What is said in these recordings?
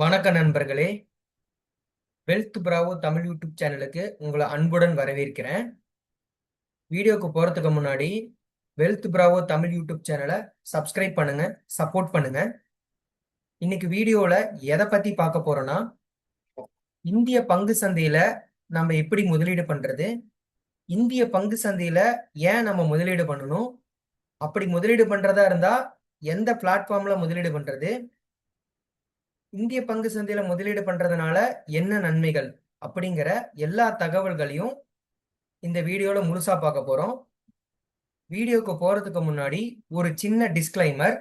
வணக்க நண்பர்களே. Wealth Bravo Tamil YouTube சேனலுக்கு உங்களை அன்புடன் வரவேற்கிறேன். வீடியோக்கு போறதுக்கு முன்னாடி வெல்த் பிராவோ தமிழ் யூடியூப் சேனலை சப்ஸ்கிரைப் பண்ணுங்க, சப்போர்ட் பண்ணுங்க. இன்னைக்கு வீடியோல எதை பத்தி பார்க்க போறோம்னா, இந்திய பங்கு சந்தையில நம்ம எப்படி முதலீடு பண்றது, இந்திய பங்கு சந்தையில ஏன் நம்ம முதலீடு பண்ணணும், அப்படி முதலீடு பண்றதா இருந்தா எந்த பிளாட்ஃபார்ம்ல முதலீடு பண்றது, இந்திய பங்கு சந்தையில முதலீடு பண்றதுனால என்ன நன்மைகள் அப்படிங்கிற எல்லா தகவல்களையும் இந்த வீடியோல முழுசா பார்க்க போறோம். வீடியோக்கு போறதுக்கு முன்னாடி ஒரு சின்ன டிஸ்க்ளைமர்.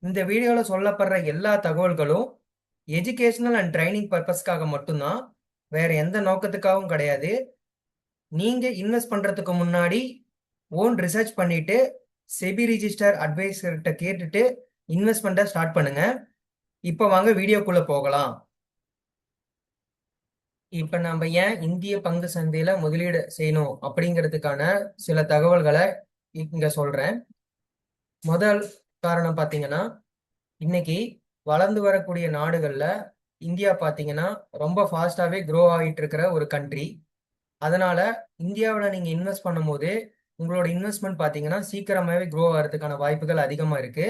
இந்த வீடியோல சொல்லப்படுற எல்லா தகவல்களும் எஜுகேஷனல் அண்ட் ட்ரைனிங் பர்பஸ்க்காக மட்டும்தான், வேற எந்த நோக்கத்துக்காகவும் கிடையாது. நீங்க இன்வெஸ்ட் பண்றதுக்கு முன்னாடி ஓன் ரிசர்ச் பண்ணிட்டு செபி ரிஜிஸ்டர் அட்வைசர்கிட்ட கேட்டுட்டு இன்வெஸ்ட்மெண்ட்டை ஸ்டார்ட் பண்ணுங்க. இப்போ வாங்க வீடியோக்குள்ள போகலாம். இப்ப நம்ம ஏன் இந்திய பங்கு சந்தையில முதலீடு செய்யணும் அப்படிங்கிறதுக்கான சில தகவல்களை இங்க சொல்றேன். முதல் காரணம் பாத்தீங்கன்னா, இன்னைக்கு வளர்ந்து வரக்கூடிய நாடுகள்ல இந்தியா பாத்தீங்கன்னா ரொம்ப ஃபாஸ்டாவே க்ரோ ஆகிட்டு இருக்கிற ஒரு கண்ட்ரி. அதனால இந்தியாவில் நீங்க இன்வெஸ்ட் பண்ணும்போது உங்களோட இன்வெஸ்ட்மெண்ட் பாத்தீங்கன்னா சீக்கிரமாவே க்ரோ ஆகிறதுக்கான வாய்ப்புகள் அதிகமா இருக்கு.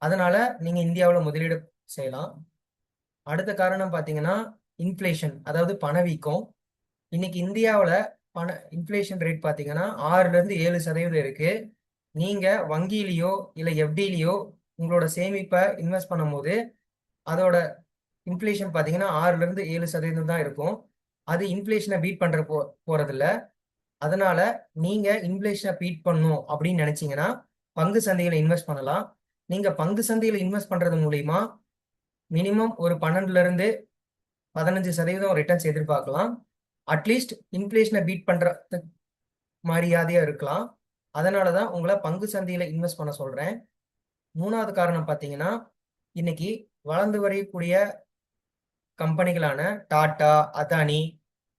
அதனால நீங்க இந்தியாவில் முதலீடு செய்யலாம். அடுத்த காரணம் பாத்தீங்கன்னா இன்ஃப்ளேஷன், அதாவது பணவீக்கம். இன்னைக்கு இந்தியாவில் இன்ஃப்ளேஷன் ரேட் பார்த்தீங்கன்னா 6-7% இருக்கு. நீங்க வங்கியிலையோ இல்லை எஃப்டிலையோ உங்களோட சேமிப்பை இன்வெஸ்ட் பண்ணும்போது அதோட இன்ஃப்ளேஷன் பார்த்தீங்கன்னா 6-7% தான் இருக்கும். அது இன்ஃப்ளேஷனை பீட் பண்ற போறதில்ல. அதனால நீங்க இன்ஃப்ளேஷனை பீட் பண்ணும் அப்படின்னு நினைச்சீங்கன்னா பங்கு சந்தையில இன்வெஸ்ட் பண்ணலாம். நீங்க பங்கு சந்தையில இன்வெஸ்ட் பண்றது மூலியமா மினிமம் ஒரு 12-15% ரிட்டர்ன்ஸ் எதிர்பார்க்கலாம். அட்லீஸ்ட் இன்ஃப்ளேஷனை பீட் பண்ற மரியாதையா இருக்கலாம். அதனாலதான் உங்களை பங்கு சந்தையில இன்வெஸ்ட் பண்ண சொல்றேன். மூணாவது காரணம் பார்த்தீங்கன்னா, இன்னைக்கு வளர்ந்து வரக்கூடிய கம்பெனிகளான டாடா, அதானி,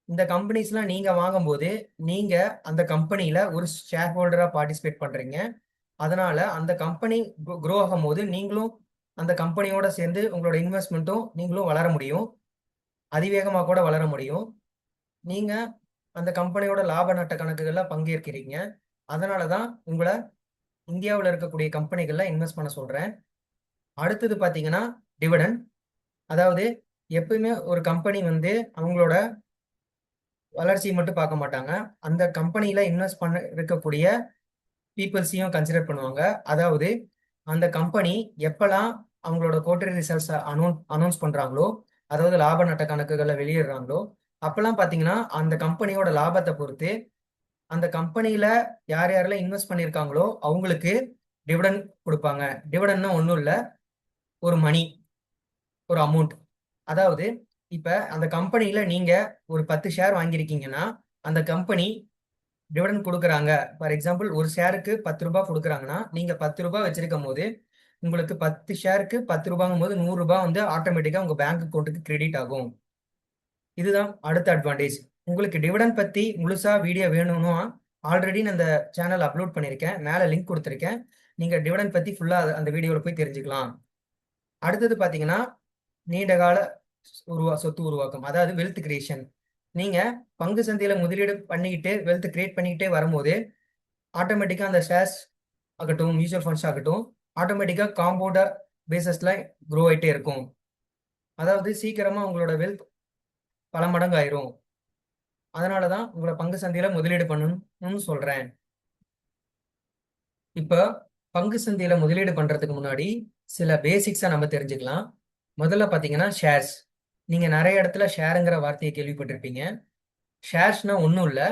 இந்த கம்பெனிஸ்லாம் நீங்க வாங்கும்போது நீங்க அந்த கம்பெனியில ஒரு ஷேர் ஹோல்டரா பார்ட்டிசிபேட் பண்றீங்க. அதனால அந்த கம்பெனி க்ரோ ஆகும் போது நீங்களும் அந்த கம்பெனியோட சேர்ந்து உங்களோட இன்வெஸ்ட்மெண்ட்டும் நீங்களும் வளர முடியும். அதிவேகமாக கூட வளர முடியும். நீங்க அந்த கம்பெனியோட லாப நட்ட கணக்குகள்ல பங்கேற்கிறீங்க. அதனாலதான் உங்களை இந்தியாவில் இருக்கக்கூடிய கம்பெனிகள்ல இன்வெஸ்ட் பண்ண சொல்றேன். அடுத்தது பாத்தீங்கன்னா டிவிடெண்ட். அதாவது எப்பயுமே ஒரு கம்பெனி அவங்களோட வளர்ச்சியை மட்டும் பார்க்க மாட்டாங்க, அந்த கம்பெனியில இன்வெஸ்ட் பண்ண இருக்கக்கூடிய பீப்புள்ஸையும் கன்சிடர் பண்ணுவாங்க. அதாவது அந்த கம்பெனி எப்பெல்லாம் அவங்களோட குவார்டர்லி ரிசல்ட்ஸ் அனௌன்ஸ் பண்றாங்களோ, அதாவது லாப நட்ட கணக்குகளை வெளியிடுறாங்களோ, அப்பெல்லாம் பாத்தீங்கன்னா அந்த கம்பெனியோட லாபத்தை பொறுத்து அந்த கம்பெனியில யார் யாரெல்லாம் இன்வெஸ்ட் பண்ணியிருக்காங்களோ அவங்களுக்கு டிவிடெண்ட் கொடுப்பாங்க. டிவிடெண்ட்னா ஒன்றும் இல்லை, ஒரு மணி, ஒரு அமௌண்ட். அதாவது இப்ப அந்த கம்பெனியில நீங்க ஒரு 10 ஷேர் வாங்கியிருக்கீங்கன்னா அந்த கம்பெனி டிவிடெண்ட் கொடுக்குறாங்க. ஃபார் எக்ஸாம்பிள் ஒரு ஷேருக்கு 10 ரூபாய் கொடுக்குறாங்கன்னா நீங்க 10 ரூபாய் வச்சிருக்கும் போது உங்களுக்கு 10 ஷேருக்கு 10 ரூபாங்கும் போது 100 ரூபாய் ஆட்டோமேட்டிக்கா உங்க பேங்க் அக்கௌண்ட்டுக்கு கிரெடிட் ஆகும். இதுதான் அடுத்த அட்வான்டேஜ். உங்களுக்கு டிவிடெண்ட் பத்தி முழுசா வீடியோ வேணும்னா ஆல்ரெடி நான் இந்த சேனல் அப்லோட் பண்ணியிருக்கேன், மேல லிங்க் கொடுத்துருக்கேன். நீங்க டிவிடெண்ட் பத்தி ஃபுல்லா அந்த வீடியோவில் போய் தெரிஞ்சுக்கலாம். அடுத்தது பாத்தீங்கன்னா நீண்ட கால சொத்து உருவாக்கம், அதாவது வெல்த் கிரியேஷன். நீங்க பங்கு சந்தையில முதலீடு பண்ணிக்கிட்டு வெல்த் கிரியேட் பண்ணிக்கிட்டே வரும்போது ஆட்டோமேட்டிக்கா அந்த ஷேர்ஸ் ஆகட்டும், மியூச்சுவல் ஃபண்ட்ஸ் ஆகட்டும், ஆட்டோமேட்டிக்கா காம்பவுண்ட் பேசஸ்ல க்ரோ ஆயிட்டே இருக்கும். அதாவது சீக்கிரமா உங்களோட வெல்த் பல மடங்கு ஆயிரும். அதனாலதான் உங்களை பங்கு சந்தையில முதலீடு பண்ணணும்னு சொல்றேன். இப்ப பங்கு சந்தையில முதலீடு பண்றதுக்கு முன்னாடி சில பேசிக்ஸா நம்ம தெரிஞ்சுக்கலாம். முதல்ல பாத்தீங்கன்னா ஷேர்ஸ். நீங்க நிறைய இடத்துல ஷேருங்கிற வார்த்தையை கேள்விப்பட்டிருப்பீங்க. ஷேர்ஸ்னா ஒன்றும் இல்லை,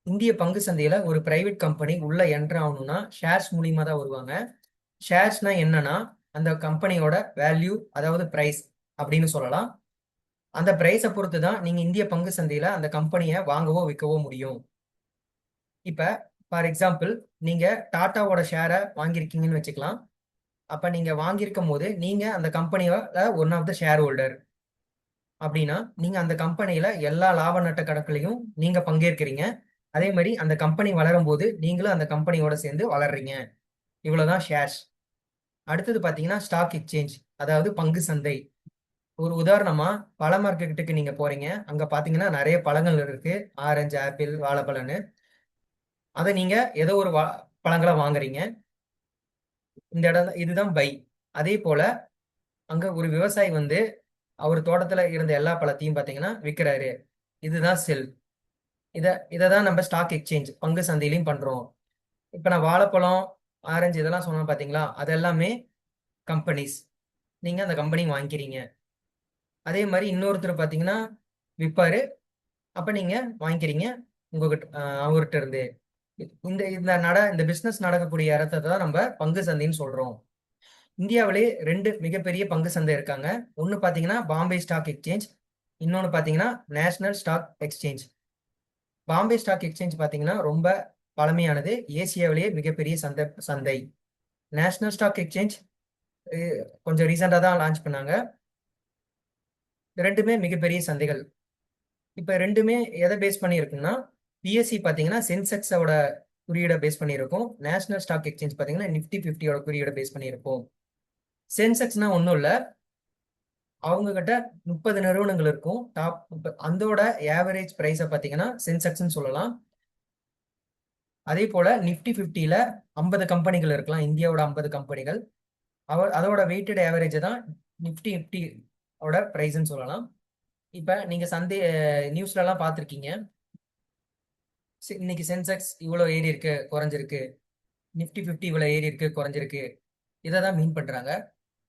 இந்திய பங்கு சந்தையில ஒரு பிரைவேட் கம்பெனி உள்ள என்டர் ஆகணும்னா ஷேர்ஸ் மூலியமா தான் வருவாங்க. ஷேர்ஸ்னா என்னன்னா அந்த கம்பெனியோட வேல்யூ, அதாவது பிரைஸ் அப்படின்னு சொல்லலாம். அந்த பிரைஸை பொறுத்து தான் நீங்க இந்திய பங்கு சந்தையில அந்த கம்பெனியை வாங்கவோ விற்கவோ முடியும். இப்ப ஃபார் எக்ஸாம்பிள் நீங்க டாட்டாவோட ஷேரை வாங்கியிருக்கீங்கன்னு வச்சுக்கலாம். அப்ப நீங்க வாங்கியிருக்கும் போது நீங்க அந்த கம்பெனியோட one of the shareholder. அப்படின்னா நீங்க அந்த கம்பெனியில எல்லா லாப நட்ட கணக்குலையும் நீங்க பங்கேற்கிறீங்க. அதே மாதிரி அந்த கம்பெனி வளரும் போது நீங்களும் அந்த கம்பெனியோட சேர்ந்து வளர்றீங்க. இவ்வளவுதான் ஷேர்ஸ். அடுத்தது பாத்தீங்கன்னா ஸ்டாக் எக்ஸ்சேஞ்ச், அதாவது பங்கு சந்தை. ஒரு உதாரணமா பழ மார்க்கெட்டுக்கு நீங்க போறீங்க, அங்க பாத்தீங்கன்னா நிறைய பழங்கள் இருக்கு. ஆரஞ்சு, ஆப்பிள், வாழைப்பழம்னு. அதை நீங்க ஏதோ ஒரு பழங்களா வாங்குறீங்க. இந்த இடம் இதுதான் பை. அதே போல அங்க ஒரு விவசாயி வந்து அவர் தோட்டத்துல இருந்த எல்லா பழத்தையும் பாத்தீங்கன்னா விற்கிறாரு. இதுதான் செல். இதை தான் நம்ம ஸ்டாக் எக்ஸ்சேஞ்ச் பங்கு சந்தையிலையும் பண்றோம். இப்ப நான் வாழைப்பழம், ஆரஞ்சு இதெல்லாம் சொன்னேன் பாத்தீங்களா, அது எல்லாமே கம்பெனிஸ். நீங்க அந்த கம்பெனி வாங்கிக்கிறீங்க. அதே மாதிரி இன்னொருத்தர் பாத்தீங்கன்னா விற்பாரு. அப்ப நீங்க வாங்கிக்கிறீங்க உங்ககிட்ட, அவர்கிட்ட இருந்து. இந்த இந்த பிசினஸ் நடக்கக்கூடிய இடத்தை தான் நம்ம பங்கு சந்தைன்னு சொல்றோம். இந்தியாவிலே ரெண்டு மிகப்பெரிய பங்கு சந்தை இருக்காங்க. ஒன்னு பாத்தீங்கன்னா பாம்பே ஸ்டாக் எக்ஸ்சேஞ்ச், இன்னொன்னு பாத்தீங்கன்னா national stock exchange. Bombay stock exchange பாத்தீங்கன்னா ரொம்ப பழமையானது, ஏசியாவிலேயே மிகப்பெரிய சந்தை. நேஷனல் ஸ்டாக் எக்ஸ்சேஞ்ச் கொஞ்சம் ரீசெண்டா தான் லான்ச் பண்ணாங்க. ரெண்டுமே மிகப்பெரிய சந்தைகள். இப்ப ரெண்டுமே எதை பேஸ் பண்ணி இருக்குன்னா, பிஎஸ்சி பாத்தீங்கன்னா சென்செக்ஸோட குறியீடை பேஸ் பண்ணியிருக்கும். நேஷனல் ஸ்டாக் எக்ஸ்சேஞ்ச் பாத்தீங்கன்னா நிஃப்டி 50யோட குறியீடை பேஸ் பண்ணியிருக்கும். சென்செக்ஸ்னா ஒன்றும் இல்லை, அவங்க கிட்ட 30 நிறுவனங்கள் இருக்கும். அதோட ஆவரேஜ் பிரைஸை பார்த்தீங்கன்னா சென்செக்ஸ்ன்னு சொல்லலாம். அதே போல நிஃப்டி 50ல 50 கம்பெனிகள் இருக்கலாம், இந்தியாவோட 50 கம்பெனிகள். அதோட வெயிட்டட் ஆவரேஜ் தான் நிஃப்டி 50ஓட பிரைஸ்ன்னு சொல்லலாம். இப்ப நீங்க நியூஸ்ல எல்லாம் பார்த்துருக்கீங்க, இன்னைக்கு சென்செக்ஸ் இவ்வளோ ஏறி இருக்கு குறைஞ்சிருக்கு, நிஃப்டி 50 இவ்வளோ ஏறி இருக்கு குறைஞ்சிருக்கு. இதை தான் மீன் பண்றாங்க.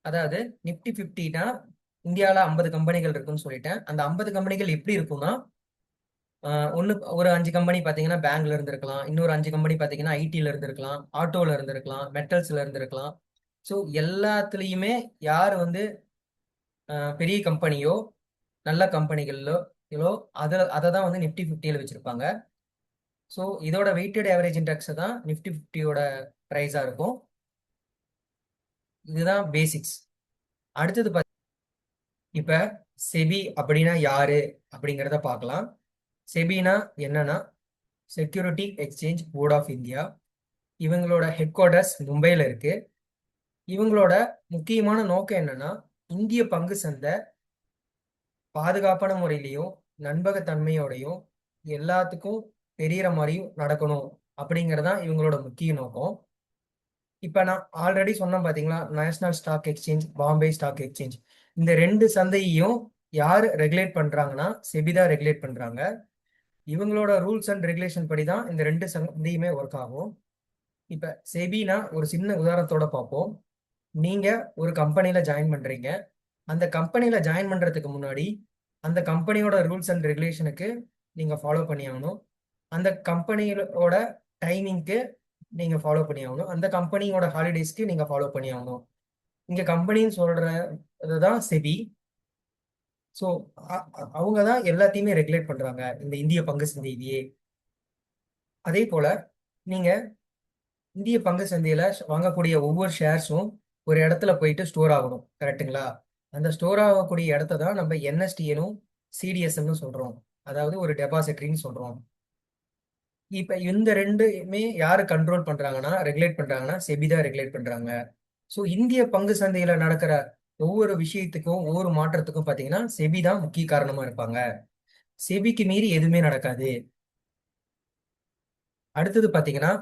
அதாவது நிஃப்டி 50னா இந்தியாவில் 50 கம்பெனிகள் இருக்குன்னு சொல்லிட்டேன். அந்த 50 கம்பெனிகள் எப்படி இருக்கும்னா, ஒரு 5 கம்பெனி பார்த்தீங்கன்னா பேங்க்ல இருந்திருக்கலாம், இன்னொரு 5 கம்பெனி பார்த்தீங்கன்னா ஐடில இருந்திருக்கலாம், ஆட்டோல இருந்திருக்கலாம், மெட்டல்ஸ்ல இருந்திருக்கலாம். ஸோ எல்லாத்துலேயுமே யார் வந்து பெரிய கம்பெனியோ நல்ல கம்பெனிகளோ அதை தான் வந்து நிஃப்டி 50ல வச்சிருப்பாங்க. ஸோ இதோட வெயிட்டட் ஆவரேஜ் இண்டெக்ஸ் தான் நிஃப்டி 50யோட ப்ரைஸா இருக்கும். இதுதான் பேசிக்ஸ். அடுத்தது இப்ப செபி அப்படின்னா யாரு அப்படிங்கிறத பார்க்கலாம். செபினா என்னன்னா security exchange board of India. இவங்களோட ஹெட் குவார்டர்ஸ் மும்பையில் இருக்கு. இவங்களோட முக்கியமான நோக்கம் என்னன்னா, இந்திய பங்கு சந்தை பாதுகாப்பான முறையிலையும் நண்பகத்தன்மையோடையும் எல்லாத்துக்கும் தெரியற மாதிரியும் நடக்கணும் அப்படிங்கறதான் இவங்களோட முக்கிய நோக்கம். இப்ப நான் ஆல்ரெடி சொன்னேன் பாத்தீங்களா, national stock exchange, Bombay stock exchange, இந்த ரெண்டு சந்தையையும் யார் ரெகுலேட் பண்றாங்கன்னா செபிதா ரெகுலேட் பண்றாங்க. இவங்களோட ரூல்ஸ் அண்ட் ரெகுலேஷன் படி தான் இந்த ரெண்டு சந்தையுமே ஒர்க் ஆகும். இப்ப செபினா ஒரு சின்ன உதாரணத்தோட பார்ப்போம். நீங்க ஒரு கம்பெனில ஜாயின் பண்றீங்க. அந்த கம்பெனில ஜாயின் பண்றதுக்கு முன்னாடி அந்த கம்பெனியோட ரூல்ஸ் அண்ட் ரெகுலேஷனுக்கு நீங்க ஃபாலோ பண்ணி ஆகணும். அந்த கம்பெனியோட டைமிங்க்கு நீங்க ஃபாலோ பண்ணி ஆகணும். அந்த கம்பெனியோட ஹாலிடேஸ்க்கு நீங்க ஃபாலோ பண்ணி ஆகணும். இங்க கம்பெனின்னு சொல்ற இதுதான் செபி. ஸோ அவங்க தான் எல்லாத்தையுமே ரெகுலேட் பண்றாங்க இந்த இந்திய பங்கு சந்தையிலேயே. அதே போல நீங்க இந்திய பங்கு சந்தையில வாங்கக்கூடிய ஒவ்வொரு ஷேர்ஸும் ஒரு இடத்துல போயிட்டு ஸ்டோர் ஆகணும், கரெக்டுங்களா? அந்த ஸ்டோர் ஆகக்கூடிய இடத்த தான் நம்ம என்எஸ்டிஎனும் சிடிஎஸ்ன்னு சொல்றோம், அதாவது ஒரு டெபாசிட்டரின்னு சொல்றோம். இப்ப இந்த ரெண்டுமே யாரு கண்ட்ரோல் பண்றாங்கன்னா, ரெகுலேட் பண்றாங்கன்னா செபி தான் ரெகுலேட் பண்றாங்க. ஸோ இந்திய பங்கு சந்தையில நடக்கிற ஒவ்வொரு விஷயத்துக்கும் ஒவ்வொரு மாற்றத்துக்கும் பாத்தீங்கன்னா செபி தான் முக்கிய காரணமா இருப்பாங்க. செபிக்கு மீறி எதுவுமே நடக்காது. அடுத்தது பாத்தீங்கன்னா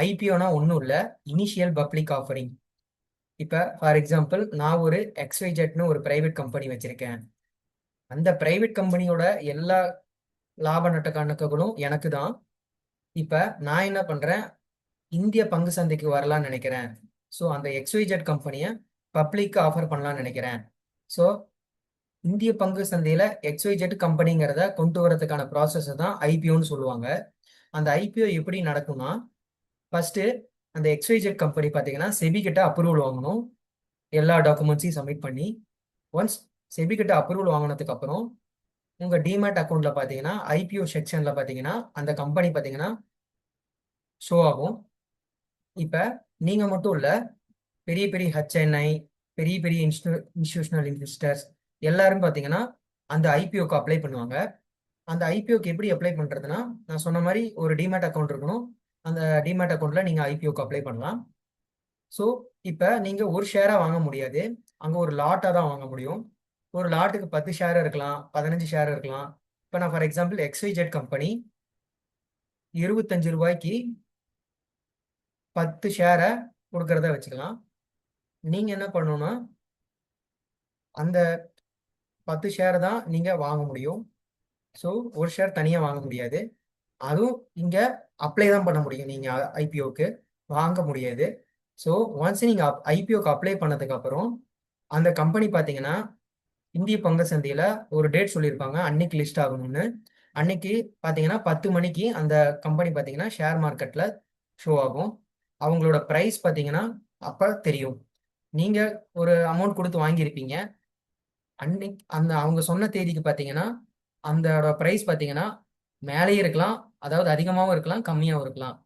ஐபிஓனா ஒன்றும் இல்லை, இனிஷியல் பப்ளிக் ஆஃபரிங். இப்போ ஃபார் எக்ஸாம்பிள் நான் ஒரு எக்ஸ்வைஜெட்னு ஒரு பிரைவேட் கம்பெனி வச்சிருக்கேன். அந்த பிரைவேட் கம்பெனியோட எல்லா லாப நட்ட கணக்குகளும் எனக்கு தான். இப்போ நான் என்ன பண்ணுறேன், இந்திய பங்கு சந்தைக்கு வரலான்னு நினைக்கிறேன். ஸோ அந்த எக்ஸ்வைஜெட் கம்பெனியை பப்ளிக்கு ஆஃபர் பண்ணலான்னு நினைக்கிறேன். ஸோ இந்திய பங்கு சந்தையில் எக்ஸ்வைஜெட் கம்பெனிங்கிறத கொண்டு வரதுக்கான ப்ராசஸ் தான் ஐபிஓன்னு சொல்லுவாங்க. அந்த ஐபிஓ எப்படி நடக்கும்னா, ஃபர்ஸ்ட் அந்த எக்ஸ்வைஜெட் கம்பெனி பார்த்தீங்கன்னா செபி கிட்ட அப்ரூவல் வாங்கணும், எல்லா டாக்குமெண்ட்ஸையும் சப்மிட் பண்ணி. ஒன்ஸ் செபி கிட்ட அப்ரூவல் வாங்கினதுக்கு அப்புறம் உங்க டிமேட் அக்கௌண்ட்ல பார்த்தீங்கன்னா ஐபிஓ செக்ஷன்ல பார்த்தீங்கன்னா அந்த கம்பெனி பார்த்தீங்கன்னா ஷோ ஆகும். இப்போ நீங்க மட்டும் இல்ல, பெரிய பெரிய ஹெச்என்ஐ, பெரிய பெரிய இன்ஸ்டிடியூஷனல் இன்வெஸ்டர்ஸ் எல்லாரும் பார்த்தீங்கன்னா அந்த ஐபிஓக்கு அப்ளை பண்ணுவாங்க. அந்த ஐபிஓக்கு எப்படி அப்ளை பண்றதுன்னா, நான் சொன்ன மாதிரி ஒரு டிமேட் அக்கௌண்ட் இருக்கணும். அந்த டிமேட் அக்கௌண்ட்ல நீங்க ஐபிஓக்கு அப்ளை பண்ணலாம். ஸோ இப்போ நீங்க ஒரு ஷேரா வாங்க முடியாது, அங்கே ஒரு லாட்டாக தான் வாங்க முடியும். ஒரு லாட்டுக்கு 10 ஷேர் இருக்கலாம், 15 ஷேர் இருக்கலாம். இப்போ நான் ஃபார் எக்ஸாம்பிள் XYZ கம்பெனி 25 ரூபாய்க்கு 10 ஷேரை கொடுக்கறத வச்சுக்கலாம். நீங்கள் என்ன பண்ணணும்னா அந்த 10 ஷேர் தான் நீங்கள் வாங்க முடியும். ஸோ ஒரு ஷேர் தனியாக வாங்க முடியாது. அதுவும் இங்கே அப்ளை தான் பண்ண முடியும். நீங்கள் ஐபிஓக்கு வாங்க முடியாது. ஸோ ஒன்ஸ் நீங்கள் ஐபிஓக்கு அப்ளை பண்ணதுக்கப்புறம் அந்த கம்பெனி பார்த்தீங்கன்னா இந்திய பங்கு சந்தையில் ஒரு டேட் சொல்லியிருப்பாங்க, அன்னைக்கு லிஸ்ட் ஆகணும்னு. அன்னைக்கு பார்த்தீங்கன்னா 10 மணிக்கு அந்த கம்பெனி பார்த்தீங்கன்னா ஷேர் மார்க்கெட்டில் ஷோ ஆகும். அவங்களோட ப்ரைஸ் பார்த்தீங்கன்னா அப்போ தெரியும். நீங்கள் ஒரு அமௌண்ட் கொடுத்து வாங்கியிருப்பீங்க. அன்னைக்கு அந்த அவங்க சொன்ன தேதிக்கு பார்த்தீங்கன்னா அந்த ப்ரைஸ் பார்த்தீங்கன்னா மேலேயே இருக்கலாம், அதாவது அதிகமாகவும் இருக்கலாம், கம்மியாகவும் இருக்கலாம்.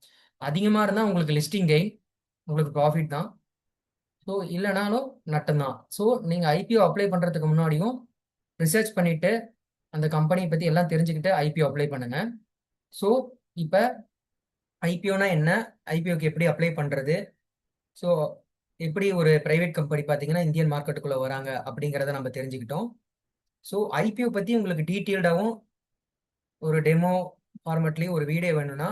அதிகமாக இருந்தால் உங்களுக்கு லிஸ்டிங் கெயின், உங்களுக்கு ப்ராஃபிட் தான். ஸோ இல்லைனாலும் நட்டம்தான். ஸோ நீங்கள் ஐபிஓ அப்ளை பண்ணுறதுக்கு முன்னாடியும் ரிசர்ச் பண்ணிவிட்டு அந்த கம்பெனியை பற்றி எல்லாம் தெரிஞ்சுக்கிட்டு ஐபிஓ அப்ளை பண்ணுங்கள். ஸோ இப்போ ஐபிஓனா என்ன, ஐபிஓக்கு எப்படி அப்ளை பண்ணுறது, ஸோ எப்படி ஒரு ப்ரைவேட் கம்பெனி பார்த்தீங்கன்னா இந்தியன் மார்க்கெட்டுக்குள்ளே வராங்க அப்படிங்கிறத நம்ம தெரிஞ்சுக்கிட்டோம். ஸோ ஐபிஓ பற்றி உங்களுக்கு டீட்டெயில்டாகவும் ஒரு டெமோ ஃபார்மேட்லேயும் ஒரு வீடியோ வேணும்னா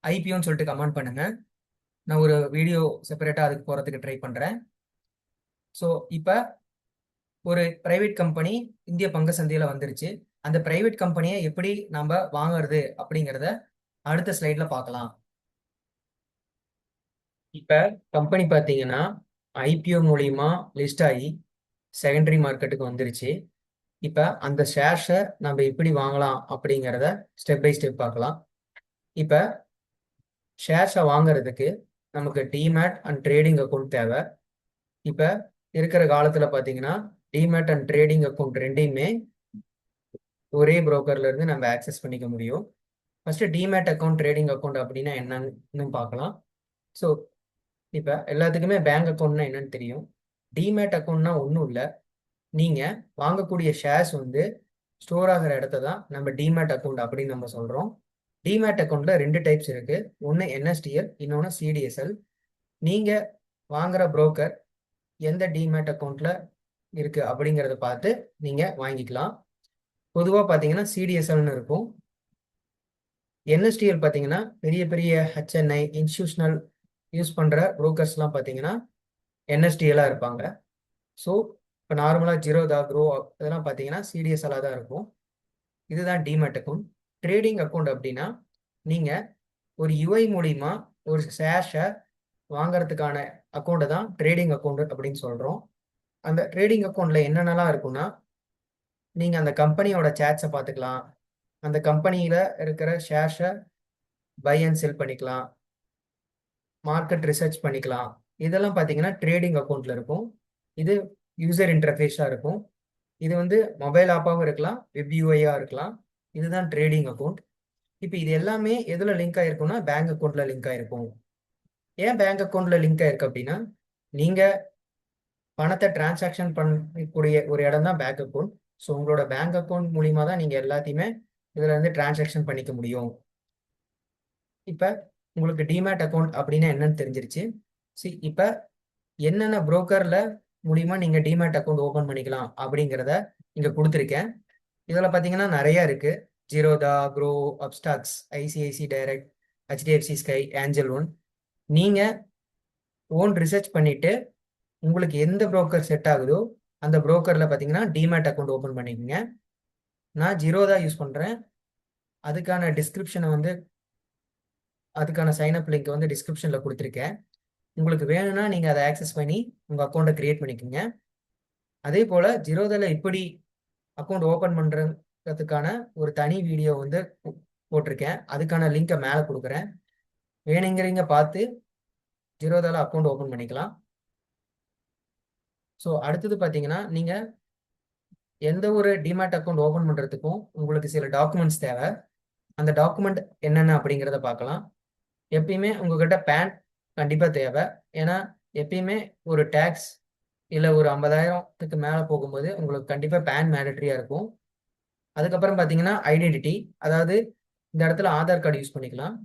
ஐபிஓன்னு சொல்லிட்டு கமெண்ட் பண்ணுங்கள். நான் ஒரு வீடியோ செப்பரேட்டாக அதுக்கு போகிறதுக்கு ட்ரை பண்ணுறேன். ஸோ இப்போ ஒரு ப்ரைவேட் கம்பெனி இந்திய பங்கு சந்தையில் வந்துருச்சு. அந்த ப்ரைவேட் கம்பெனியை எப்படி நம்ம வாங்குறது அப்படிங்கிறத அடுத்த ஸ்லைடில் பார்க்கலாம். இப்போ கம்பெனி பார்த்தீங்கன்னா ஐபிஓ மூலியமா லிஸ்ட் ஆகி செகண்டரி மார்க்கெட்டுக்கு வந்துருச்சு. இப்போ அந்த ஷேர்ஸை நம்ம எப்படி வாங்கலாம் அப்படிங்கிறத ஸ்டெப் பை ஸ்டெப் பார்க்கலாம். இப்போ ஷேர்ஸை வாங்குறதுக்கு நமக்கு டிமேட் அண்ட் ட்ரேடிங் அக்கௌண்ட் தேவை. இப்போ இருக்கிற காலத்தில் பார்த்தீங்கன்னா டிமேட் அண்ட் ட்ரேடிங் அக்கௌண்ட் ரெண்டையுமே ஒரே brokerல இருந்து நம்ம ஆக்சஸ் பண்ணிக்க முடியும். First demat account trading account அப்படின்னா என்னன்னு பார்க்கலாம். ஸோ இப்போ எல்லாத்துக்குமே பேங்க் அக்கௌண்ட்னா என்னன்னு தெரியும். டிமேட் அக்கௌண்ட்னா ஒன்றும் இல்லை, நீங்கள் வாங்கக்கூடிய ஷேர்ஸ் வந்து ஸ்டோர் ஆகிற இடத்த தான் நம்ம டிமேட் அக்கௌண்ட் அப்படின்னு நம்ம சொல்கிறோம். டிமேட் அக்கௌண்ட்டில் 2 டைப்ஸ் இருக்குது. ஒன்று என்எஸ்டிஎல், இன்னொன்று சிடிஎஸ்எல். நீங்கள் வாங்குற புரோக்கர் எந்த டிமேட் அக்கௌண்ட்டில் இருக்குது அப்படிங்கிறத பார்த்து நீங்கள் வாங்கிக்கலாம். பொதுவாக பார்த்தீங்கன்னா சிடிஎஸ்எல்னு இருக்கும். என்எஸ்டிஎல் பார்த்தீங்கன்னா பெரிய பெரிய ஹெச்என்ஐ இன்ஸ்டியூஷனல் யூஸ் பண்ணுற புரோக்கர்ஸ்லாம் பார்த்தீங்கன்னா என்எஸ்டிஎலாக இருப்பாங்க. ஸோ இப்போ நார்மலாக ஜீரோதா க்ரோ இதெல்லாம் பார்த்தீங்கன்னா சிடிஎஸ்எலாக தான் இருக்கும். இதுதான் டிமேட் அக்கௌண்ட். ட்ரேடிங் அக்கௌண்ட் அப்படின்னா நீங்கள் ஒரு யுஐ மூலிமா ஒரு ஷேர்ஸை வாங்குறதுக்கான அக்கௌண்ட்டை தான் ட்ரேடிங் அக்கௌண்ட் அப்படின்னு சொல்கிறோம். அந்த ட்ரேடிங் அக்கௌண்ட்டில் என்னென்னலாம் இருக்குன்னா நீங்கள் அந்த கம்பெனியோட சேட்ஸை பார்த்துக்கலாம், அந்த கம்பெனியில் இருக்கிற ஷேர்ஸை பை அண்ட் செல் பண்ணிக்கலாம், மார்க்கெட் ரிசர்ச் பண்ணிக்கலாம். இதெல்லாம் பார்த்தீங்கன்னா ட்ரேடிங் அக்கௌண்ட்டில் இருக்கும். இது யூசர் இன்டர்ஃபேஸாக இருக்கும். இது வந்து மொபைல் ஆப்பாகவும் இருக்கலாம், வெப் யூஐயாக இருக்கலாம். இதுதான் ட்ரேடிங் அக்கௌண்ட். இப்போ இது எல்லாமே எதில் லிங்க் ஆகிருக்கும்னா பேங்க் அக்கௌண்ட்டில் லிங்க் ஆகிருக்கும். ஏன் பேங்க் அக்கௌண்ட்டில் லிங்க் ஆயிருக்கு அப்படின்னா நீங்கள் பணத்தை டிரான்சாக்ஷன் பண்ணக்கூடிய ஒரு இடம் தான் பேங்க் அக்கௌண்ட். ஸோ உங்களோட பேங்க் அக்கௌண்ட் மூலிமா தான் நீங்கள் எல்லாத்தையுமே இதில் இருந்து டிரான்சாக்ஷன் பண்ணிக்க முடியும். இப்போ உங்களுக்கு டிமேட் அக்கௌண்ட் அப்படின்னா என்னன்னு தெரிஞ்சிருச்சு. இப்போ என்னென்ன புரோக்கரில் மூலிமா நீங்கள் டிமேட் அக்கௌண்ட் ஓப்பன் பண்ணிக்கலாம் அப்படிங்கிறத இங்கே கொடுத்துருக்கேன். இதில் பார்த்தீங்கன்னா நிறையா இருக்குது. Zerodha, Groww, Upstox, ICICI direct, HDFC sky, angel one. நீங்கள் ஓன் ரிசர்ச் பண்ணிவிட்டு உங்களுக்கு எந்த புரோக்கர் செட் ஆகுதோ அந்த புரோக்கரில் பார்த்தீங்கன்னா டிமேட் அக்கௌண்ட் ஓப்பன் பண்ணிக்கோங்க. நான் ஜீரோதா யூஸ் பண்ணுறேன். அதுக்கான டிஸ்கிரிப்ஷனை வந்து அதுக்கான சைன்அப் லிங்க் வந்து டிஸ்கிரிப்ஷனில் கொடுத்துருக்கேன். உங்களுக்கு வேணும்னா நீங்கள் அதை ஆக்சஸ் பண்ணி உங்கள் அக்கௌண்ட்டை க்ரியேட் பண்ணிக்கோங்க. அதே போல் ஜீரோதாவில் எப்படி அக்கௌண்ட் ஓப்பன் பண்ணுறதுக்கான ஒரு தனி வீடியோ வந்து போட்டிருக்கேன். அதுக்கான லிங்கை மேலே கொடுக்குறேன். வேணுங்கிறீங்க பார்த்து ஜீரோதாவில் அக்கௌண்ட் ஓப்பன் பண்ணிக்கலாம். ஸோ அடுத்தது பார்த்தீங்கன்னா நீங்கள் எந்த ஒரு டிமேட் அக்கௌண்ட் ஓப்பன் பண்ணுறதுக்கும் உங்களுக்கு சில டாக்குமெண்ட்ஸ் தேவை. அந்த டாக்குமெண்ட் என்னென்ன அப்படிங்கிறத பார்க்கலாம். எப்பயுமே உங்ககிட்ட பேன் கண்டிப்பாக தேவை. ஏன்னா எப்பயுமே ஒரு டேக்ஸ் இல்லை ஒரு 50,000க்கு மேலே போகும்போது உங்களுக்கு கண்டிப்பாக பேன் மேண்டட்ரியாக இருக்கும். அதுக்கப்புறம் பார்த்தீங்கன்னா ஐடென்டிட்டி, அதாவது இந்த இடத்துல ஆதார் கார்டு யூஸ் பண்ணிக்கலாம்.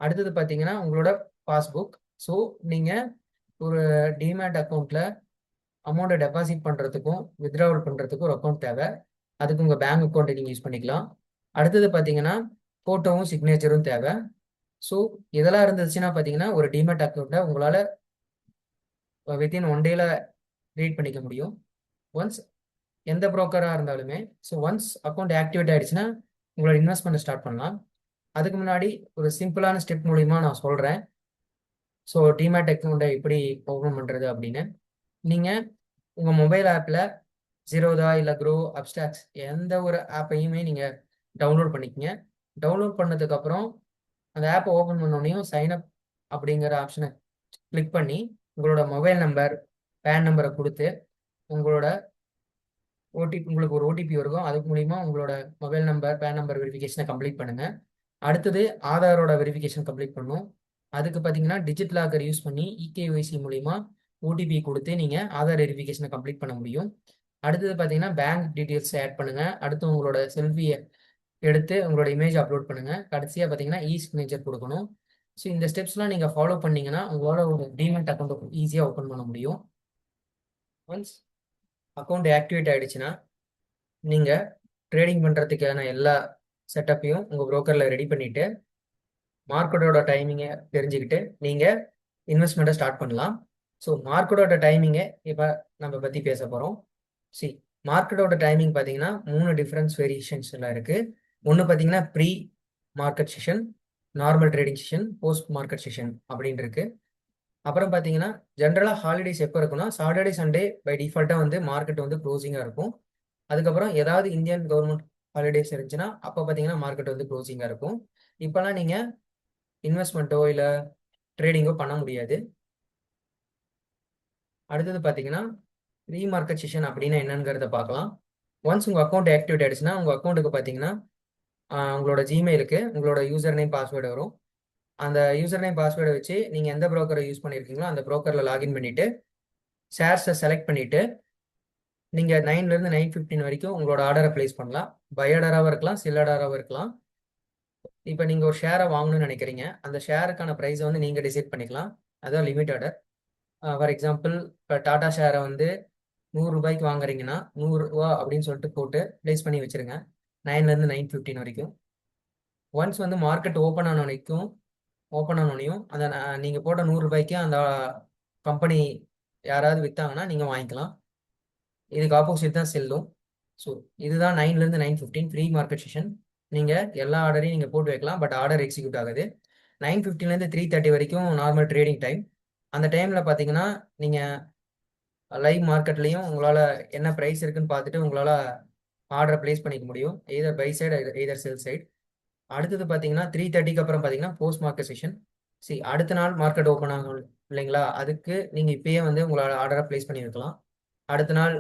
அடுத்தது பார்த்தீங்கன்னா உங்களோட பாஸ்புக். ஸோ நீங்கள் ஒரு டிமேட் அக்கௌண்ட்டில் அமௌண்ட்டை டெபாசிட் பண்ணுறதுக்கும் வித்ட்ராவல் பண்ணுறதுக்கும் ஒரு அக்கௌண்ட் தேவை. அதுக்கு உங்கள் பேங்க் அக்கௌண்ட்டை நீங்கள் யூஸ் பண்ணிக்கலாம். அடுத்தது பார்த்தீங்கன்னா ஃபோட்டோவும் சிக்னேச்சரும் தேவை. ஸோ இதெல்லாம் இருந்துச்சுன்னா பார்த்தீங்கன்னா ஒரு டிமெட் அக்கௌண்ட்டை உங்களால் வித்தின் 1 டேல ரீட் பண்ணிக்க முடியும். ஒன்ஸ் எந்த ப்ரோக்கராக இருந்தாலுமே ஒன்ஸ் அக்கௌண்ட் ஆக்டிவேட் ஆகிடுச்சுன்னா உங்களோட இன்வெஸ்ட்மெண்ட்டை ஸ்டார்ட் பண்ணலாம். அதுக்கு முன்னாடி ஒரு சிம்பிளான ஸ்டெப் மூலிமா நான் சொல்கிறேன். ஸோ டிமேட் அக்கௌண்ட்டை எப்படி ஓப்பன் பண்ணுறது அப்படின்னு. நீங்கள் உங்கள் மொபைல் ஆப்பில் ஜீரோதா இல்லை க்ரோ அப்ஸ்டாக்ஸ் எந்த ஒரு ஆப்பையுமே நீங்கள் டவுன்லோட் பண்ணிக்கங்க. டவுன்லோட் பண்ணதுக்கப்புறம் அந்த ஆப்பை ஓப்பன் பண்ணோடனையும் சைன்அப் அப்படிங்கிற ஆப்ஷனை கிளிக் பண்ணி உங்களோட மொபைல் நம்பர் பேன் நம்பரை கொடுத்து உங்களோட உங்களுக்கு ஒரு ஓடிபி இருக்கும். அதுக்கு மூலிமா உங்களோட மொபைல் நம்பர் பேன் நம்பர் வெரிஃபிகேஷனை கம்ப்ளீட் பண்ணுங்கள். அடுத்தது ஆதாரோட வெரிஃபிகேஷன் கம்ப்ளீட் பண்ணும். அதுக்கு பார்த்தீங்கன்னா டிஜிட் லாக்கர் யூஸ் பண்ணி இகேஒய்சி மூலிமா ஓடிபி கொடுத்து நீங்கள் ஆதார் வெரிஃபிகேஷனை கம்ப்ளீட் பண்ண முடியும். அடுத்தது பார்த்தீங்கன்னா பேங்க் டீட்டெயில்ஸ் ஆட் பண்ணுங்கள். அடுத்து உங்களோட செல்ஃபியை எடுத்து உங்களோட இமேஜ் அப்லோட் பண்ணுங்கள். கடைசியாக பார்த்தீங்கன்னா சிக்னேச்சர் கொடுக்கணும். ஸோ இந்த ஸ்டெப்ஸ்லாம் நீங்கள் ஃபாலோ பண்ணிங்கன்னா உங்களோட ஒரு டிமெட் அக்கௌண்ட் ஈஸியாக ஓப்பன் பண்ண முடியும். ஒன்ஸ் அக்கௌண்ட் ஆக்டிவேட் ஆகிடுச்சுன்னா நீங்கள் ட்ரேடிங் பண்ணுறதுக்கான எல்லா செட்டப்பையும் உங்கள் ப்ரோக்கரில் ரெடி பண்ணிவிட்டு மார்க்கெட்டோட டைமிங்கை தெரிஞ்சுக்கிட்டு நீங்கள் இன்வெஸ்ட்மெண்ட்டை ஸ்டார்ட் பண்ணலாம். ஸோ மார்க்கெட்டோட டைமிங்கை இப்போ நம்ம பற்றி பேச போகிறோம். மார்க்கெட்டோட டைமிங் பார்த்தீங்கன்னா 3 டிஃப்ரென்ஸ் வேரியேஷன்ஸ் எல்லாம் இருக்குது. ஒன்று பார்த்தீங்கன்னா pre market session, normal trading session, post market session அப்படின்னு இருக்கு. அப்புறம் பார்த்தீங்கன்னா ஜென்ரலாக ஹாலிடேஸ் எப்போ இருக்குன்னா சாட்டர்டே சண்டே பை டிஃபால்ட்டாக வந்து மார்க்கெட் வந்து க்ளோசிங்காக இருக்கும். அதுக்கப்புறம் ஏதாவது இந்தியன் கவர்மெண்ட் ஹாலிடேஸ் இருந்துச்சுன்னா அப்போ பார்த்தீங்கன்னா மார்க்கெட் வந்து க்ளோசிங்காக இருக்கும். இப்போல்லாம் நீங்கள் இன்வெஸ்ட்மெண்ட்டோ இல்லை ட்ரேடிங்கோ பண்ண முடியாது. அடுத்தது பார்த்தீங்கன்னா ப்ரீ மார்க்கெட் செஷன் அப்படின்னா என்னங்கிறத பார்க்கலாம். ஒன்ஸ் உங்கள் அக்கௌண்ட் ஆக்டிவேட் ஆகிடுச்சுன்னா உங்கள் அக்கௌண்ட்டுக்கு பார்த்தீங்கன்னா உங்களோட ஜிமெயிலுக்கு உங்களோட யூசர் நேம் பாஸ்வேர்டு வரும். அந்த யூசர் நேம் பாஸ்வேர்டை வச்சு நீங்கள் எந்த ப்ரோக்கரை யூஸ் பண்ணியிருக்கீங்களோ அந்த ப்ரோக்கரில் லாகின் பண்ணிவிட்டு ஷேர்ஸை செலக்ட் பண்ணிவிட்டு நீங்கள் 9லேருந்து 9:15 வரைக்கும் உங்களோட ஆர்டரை ப்ளேஸ் பண்ணலாம். பை ஆர்டராகவும் இருக்கலாம், செல் ஆர்டராகவும் இருக்கலாம். இப்போ நீங்கள் ஒரு ஷேரை வாங்கணும்னு நினைக்கிறீங்க, அந்த ஷேருக்கான ப்ரைஸை வந்து நீங்கள் டிசைட் பண்ணிக்கலாம். அதான் லிமிட் ஆர்டர். ஃபார் எக்ஸாம்பிள் இப்போ டாடா ஷேரை வந்து 100 ரூபாய்க்கு வாங்குறீங்கன்னா 100 ரூபா அப்படின்னு சொல்லிட்டு போட்டு ப்ளேஸ் பண்ணி வச்சுருங்க 9லேருந்து 9:15 வரைக்கும். ஒன்ஸ் வந்து மார்க்கெட் ஓப்பன் ஆனோனையும் அந்த நீங்கள் போட்ட 100 ரூபாய்க்கு அந்த கம்பெனி யாராவது விற்றாங்கன்னா நீங்கள் வாங்கிக்கலாம். இதுக்கு ஆப்போசிட் தான் செல்லும். ஸோ இதுதான் 9லேருந்து 9:15 ப்ரீ மார்க்கெட் செஷன். நீங்கள் எல்லா ஆர்டரையும் நீங்கள் போட்டு வைக்கலாம், பட் ஆர்டர் எக்ஸிக்யூட் ஆகுது. 9:15லேருந்து 3:30 வரைக்கும் நார்மல் ட்ரேடிங் டைம். அந்த டைமில் பார்த்தீங்கன்னா நீங்கள் லைவ் மார்க்கெட்லேயும் உங்களால் என்ன ப்ரைஸ் இருக்குன்னு பார்த்துட்டு உங்களால் ஆர்டரை ப்ளேஸ் பண்ணிக்க முடியும், either buy side either sell side. அடுத்தது பார்த்தீங்கன்னா 3:30க்கு அப்புறம் பார்த்தீங்கன்னா போஸ்ட் மார்க்கெட் செஷன். அடுத்த நாள் மார்க்கெட் ஓப்பன் ஆகும் இல்லைங்களா, அதுக்கு நீங்கள் இப்பயே வந்து உங்களோட ஆர்டரை ப்ளேஸ் பண்ணி வைக்கலாம். அடுத்த நாள்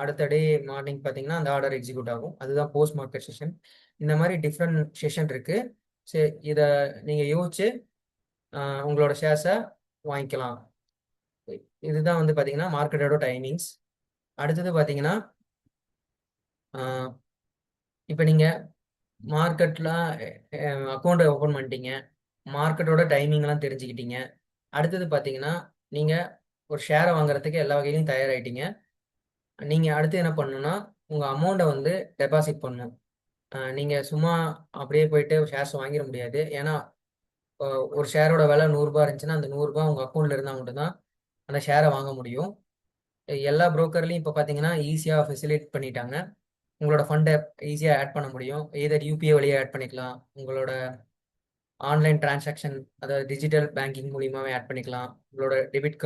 அடுத்த டே மார்னிங் பார்த்தீங்கன்னா அந்த ஆர்டர் எக்ஸிக்யூட் ஆகும். அதுதான் போஸ்ட் மார்க்கெட் செஷன். இந்த மாதிரி டிஃப்ரெண்ட் செஷன் இருக்குது. சரி, இதை நீங்கள் யோசிச்சு உங்களோட ஷேர்ஸை வாங்கிக்கலாம். இதுதான் வந்து பார்த்தீங்கன்னா மார்க்கெட்டோட டைமிங்ஸ். அடுத்தது பார்த்தீங்கன்னா இப்போ நீங்கள் மார்க்கெட்டில் அக்கௌண்ட்டை ஓப்பன் பண்ணிட்டீங்க, மார்க்கெட்டோட டைமிங்லாம் தெரிஞ்சுக்கிட்டீங்க. அடுத்தது பார்த்தீங்கன்னா நீங்கள் ஒரு ஷேரை வாங்குறதுக்கு எல்லா வகையிலையும் தயாராகிட்டீங்க. நீங்கள் அடுத்து என்ன பண்ணணும்னா உங்கள் அமௌண்ட்டை வந்து டெபாசிட் பண்ணணும். நீங்கள் சும்மா அப்படியே போயிட்டு ஷேர்ஸ் வாங்கிட முடியாது. ஏன்னா ஒரு ஷேரோட விலை 100 ரூபா இருந்துச்சுன்னா அந்த 100 ரூபா உங்கள் அக்கௌண்ட்டில் இருந்தால் மட்டும்தான் அந்த ஷேரை வாங்க முடியும். எல்லா ப்ரோக்கர்லையும் இப்போ பார்த்தீங்கன்னா ஈஸியாக ஃபெசிலிட் பண்ணிட்டாங்க. உங்களோட ஃபண்டை ஈஸியாக ஆட் பண்ண முடியும். எதர் யூபிஐ வழியாக ஆட் பண்ணிக்கலாம், உங்களோட ஆன்லைன் டிரான்சாக்ஷன் அதாவது டிஜிட்டல் பேங்கிங் மூலியமாகவே ஆட் பண்ணிக்கலாம், உங்களோட டெபிட்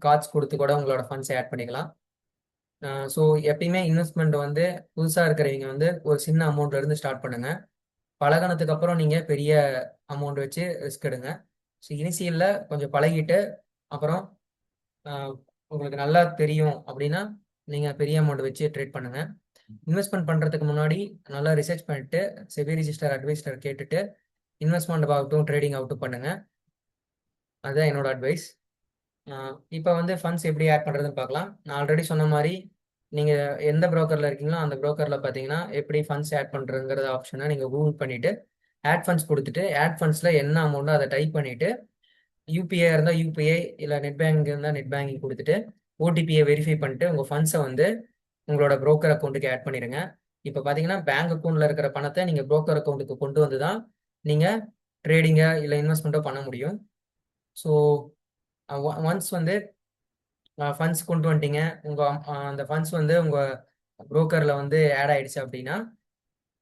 கார்ட்ஸ் கொடுத்து கூட உங்களோட ஃபண்ட்ஸை ஆட் பண்ணிக்கலாம். ஸோ எப்பயுமே இன்வெஸ்ட்மெண்ட் வந்து புதுசாக இருக்கிறவங்க வந்து ஒரு சின்ன அமௌண்ட்லேருந்து ஸ்டார்ட் பண்ணுங்கள். பழகினதுக்கு அப்புறம் நீங்கள் பெரிய அமௌண்ட் வச்சு ரிஸ்க் எடுங்க. ஸோ இனிஷியலில் கொஞ்சம் பழகிட்டு அப்புறம் உங்களுக்கு நல்லா தெரியும் அப்படின்னா நீங்கள் பெரிய அமௌண்ட் வச்சு ட்ரேட் பண்ணுங்கள். இன்வெஸ்ட்மெண்ட் பண்ணுறதுக்கு முன்னாடி நல்லா ரிசர்ச் பண்ணிட்டு செபி ரிஜிஸ்டர் அட்வைஸ்டர் கேட்டுட்டு இன்வெஸ்ட்மெண்ட் ஆகட்டும் ட்ரேடிங் ஆகட்டும் பண்ணுங்கள். அதுதான் என்னோட அட்வைஸ். இப்போ வந்து ஃபண்ட்ஸ் எப்படி ஆட் பண்ணுறதுன்னு பார்க்கலாம். நான் ஆல்ரெடி சொன்ன மாதிரி நீங்கள் எந்த ப்ரோக்கரில் இருக்கீங்களோ அந்த ப்ரோக்கரில் பார்த்தீங்கன்னா எப்படி ஃபண்ட்ஸ் ஆட் பண்ணுறதுங்கிறத ஆப்ஷனை நீங்கள் கூகுள் பண்ணிவிட்டு ஆட் ஃபண்ட்ஸ் கொடுத்துட்டு ஆட் ஃபண்ட்ஸில் என்ன அமௌண்ட்டோ அதை டைப் பண்ணிவிட்டு யூபிஐ இருந்தால் யூபிஐ இல்லை நெட் பேங்கிங் இருந்தால் நெட் பேங்கிங் கொடுத்துட்டு ஓடிபியை வெரிஃபை பண்ணிட்டு உங்கள் ஃபண்ட்ஸை வந்து உங்களோட broker அக்கௌண்ட்டுக்கு ஆட் பண்ணிடுங்க. இப்போ பார்த்தீங்கன்னா பேங்க் அக்கௌண்ட்டில் இருக்கிற பணத்தை நீங்கள் broker அக்கௌண்ட்டுக்கு கொண்டு வந்து தான் நீங்கள் ட்ரேடிங்கை இல்லை இன்வெஸ்ட்மெண்ட்டோ பண்ண முடியும். ஸோ ஒன்ஸ் வந்து ஃபண்ட்ஸ் கொண்டு வந்துட்டீங்க, உங்கள் அந்த ஃபண்ட்ஸ் வந்து உங்கள் brokerல வந்து ஆட் ஆயிடுச்சு அப்படின்னா